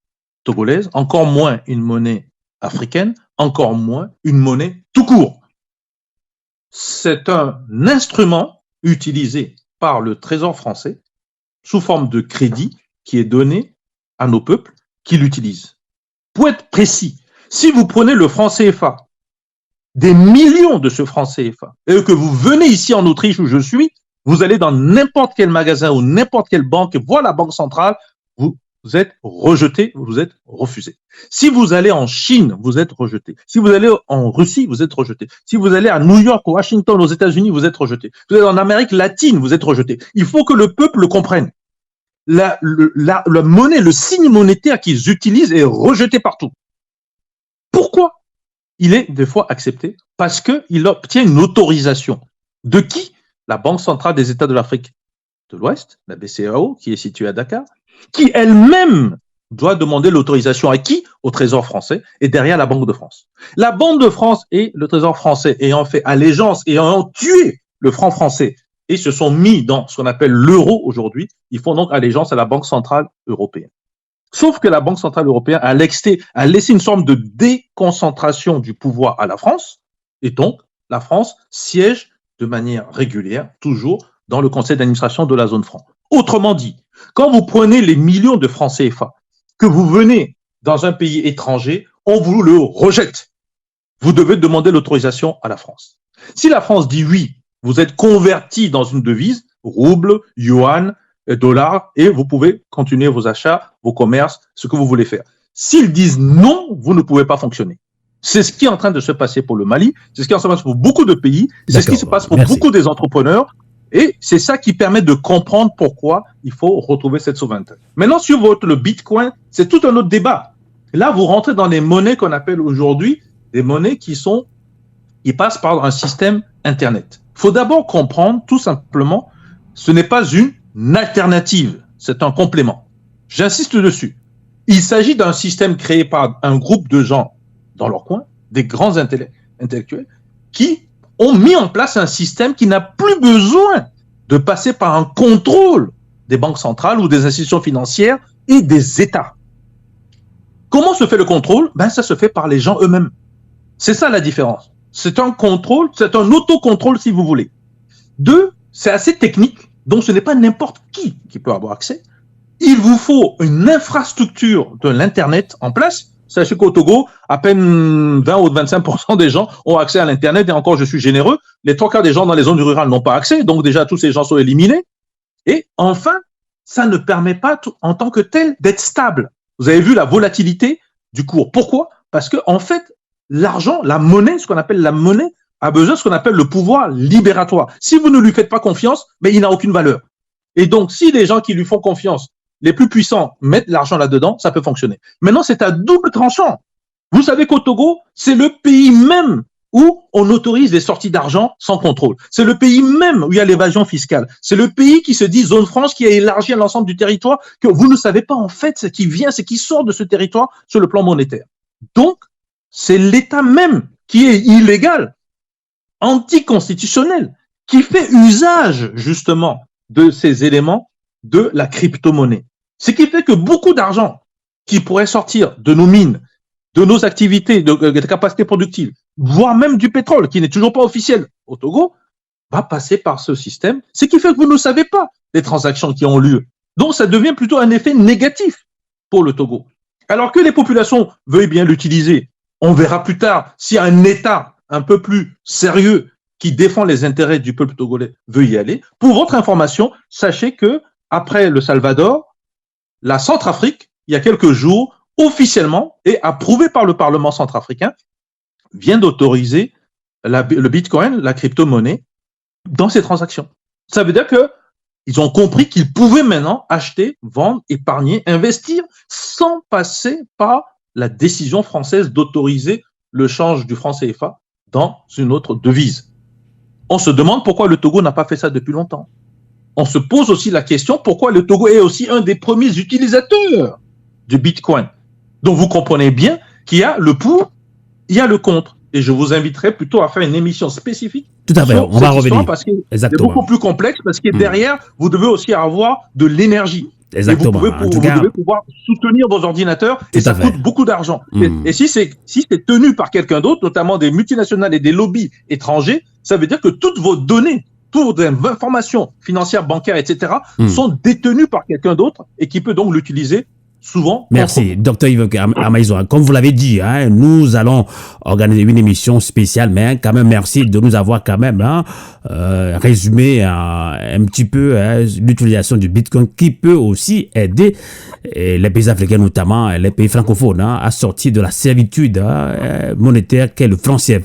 G: togolaise, encore moins une monnaie africaine, encore moins une monnaie tout court. C'est un instrument utilisé par le Trésor français sous forme de crédit qui est donné à nos peuples qui l'utilisent. Pour être précis, si vous prenez le franc CFA, des millions de ce franc CFA, et que vous venez ici en Autriche où je suis, vous allez dans n'importe quel magasin ou n'importe quelle banque, voir la banque centrale, vous êtes rejeté, vous êtes refusé. Si vous allez en Chine, vous êtes rejeté. Si vous allez en Russie, vous êtes rejeté. Si vous allez à New York, Washington, aux États-Unis, vous êtes rejeté. Si vous allez en Amérique latine, vous êtes rejeté. Il faut que le peuple le comprenne. La monnaie, le signe monétaire qu'ils utilisent est rejeté partout. Pourquoi? Il est des fois accepté parce qu'il obtient une autorisation. De qui? La Banque centrale des États de l'Afrique de l'Ouest, la BCEAO, qui est située à Dakar, qui elle-même doit demander l'autorisation à qui? Au Trésor français et derrière la Banque de France. La Banque de France et le Trésor français ayant fait allégeance et ayant tué le franc français et se sont mis dans ce qu'on appelle l'euro aujourd'hui, ils font donc allégeance à la Banque centrale européenne. Sauf que la Banque centrale européenne a laissé une forme de déconcentration du pouvoir à la France et donc la France siège de manière régulière, toujours dans le conseil d'administration de la zone franc. Autrement dit, quand vous prenez les millions de francs CFA, que vous venez dans un pays étranger, on vous le rejette. Vous devez demander l'autorisation à la France. Si la France dit oui, vous êtes converti dans une devise, rouble, yuan, dollar, et vous pouvez continuer vos achats, vos commerces, ce que vous voulez faire. S'ils disent non, vous ne pouvez pas fonctionner. C'est ce qui est en train de se passer pour le Mali, c'est ce qui est en train de se passer pour beaucoup de pays, c'est ce qui se passe pour beaucoup des entrepreneurs, et c'est ça qui permet de comprendre pourquoi il faut retrouver cette souveraineté. Maintenant, sur le Bitcoin, c'est tout un autre débat. Là, vous rentrez dans les monnaies qu'on appelle aujourd'hui des monnaies qui passent par un système Internet. Il faut d'abord comprendre, tout simplement, ce n'est pas une alternative, c'est un complément. J'insiste dessus. Il s'agit d'un système créé par un groupe de gens dans leur coin, des grands intellectuels, qui ont mis en place un système qui n'a plus besoin de passer par un contrôle des banques centrales ou des institutions financières et des États. Comment Comment se fait le contrôle? Ça se fait par les gens eux-mêmes. C'est ça la différence. C'est un contrôle, c'est un autocontrôle si vous voulez. 2, c'est assez technique, donc ce n'est pas n'importe qui peut avoir accès. Il vous faut une infrastructure de l'Internet en place. Sachez qu'au Togo, à peine 20 ou 25% des gens ont accès à l'Internet, et encore je suis généreux, les 3/4 des gens dans les zones rurales n'ont pas accès, donc déjà tous ces gens sont éliminés. Et enfin, ça ne permet pas en tant que tel d'être stable. Vous avez vu la volatilité du cours. Pourquoi? Parce que en fait, l'argent, la monnaie, ce qu'on appelle la monnaie, a besoin de ce qu'on appelle le pouvoir libératoire. Si vous ne lui faites pas confiance, il n'a aucune valeur. Et donc, si les gens qui lui font confiance, les plus puissants, mettent l'argent là-dedans, ça peut fonctionner. Maintenant, c'est à double tranchant. Vous savez qu'au Togo, c'est le pays même où on autorise les sorties d'argent sans contrôle. C'est le pays même où il y a l'évasion fiscale. C'est le pays qui se dit zone franche, qui a élargi à l'ensemble du territoire, que vous ne savez pas en fait ce qui vient, ce qui sort de ce territoire sur le plan monétaire. Donc, c'est l'État même qui est illégal, anticonstitutionnel, qui fait usage justement de ces éléments de la crypto-monnaie. Ce qui fait que beaucoup d'argent qui pourrait sortir de nos mines, de nos activités de capacités productives, voire même du pétrole, qui n'est toujours pas officiel au Togo, va passer par ce système. Ce qui fait que vous ne savez pas les transactions qui ont lieu. Donc, ça devient plutôt un effet négatif pour le Togo. Alors que les populations veuillent bien l'utiliser, on verra plus tard si un État un peu plus sérieux qui défend les intérêts du peuple togolais veut y aller. Pour votre information, sachez que après le Salvador, la Centrafrique, il y a quelques jours, officiellement et approuvé par le Parlement centrafricain, vient d'autoriser le Bitcoin, la crypto-monnaie, dans ces transactions. Ça veut dire qu'ils ont compris qu'ils pouvaient maintenant acheter, vendre, épargner, investir sans passer par la décision française d'autoriser le change du franc CFA dans une autre devise. On se demande pourquoi le Togo n'a pas fait ça depuis longtemps. On se pose aussi la question pourquoi le Togo est aussi un des premiers utilisateurs du Bitcoin. Donc vous comprenez bien qu'il y a le pour, il y a le contre. Et je vous inviterai plutôt à faire une émission spécifique.
C: Tout à fait, on va revenir.
G: Parce que c'est beaucoup plus complexe, parce que derrière, vous devez aussi avoir de l'énergie.
C: Exactement.
G: Et vous devez pouvoir soutenir vos ordinateurs, et ça coûte beaucoup d'argent. Et si c'est tenu par quelqu'un d'autre, notamment des multinationales et des lobbies étrangers, ça veut dire que toutes vos données, toutes vos informations financières, bancaires, etc., sont détenues par quelqu'un d'autre et qui peut donc l'utiliser souvent.
C: Merci, Dr Yves Amaïzo. Comme vous l'avez dit, nous allons organiser une émission spéciale, mais quand même merci de nous avoir quand même résumé un petit peu l'utilisation du Bitcoin qui peut aussi aider les pays africains, notamment les pays francophones, à sortir de la servitude monétaire qu'est le franc CFA.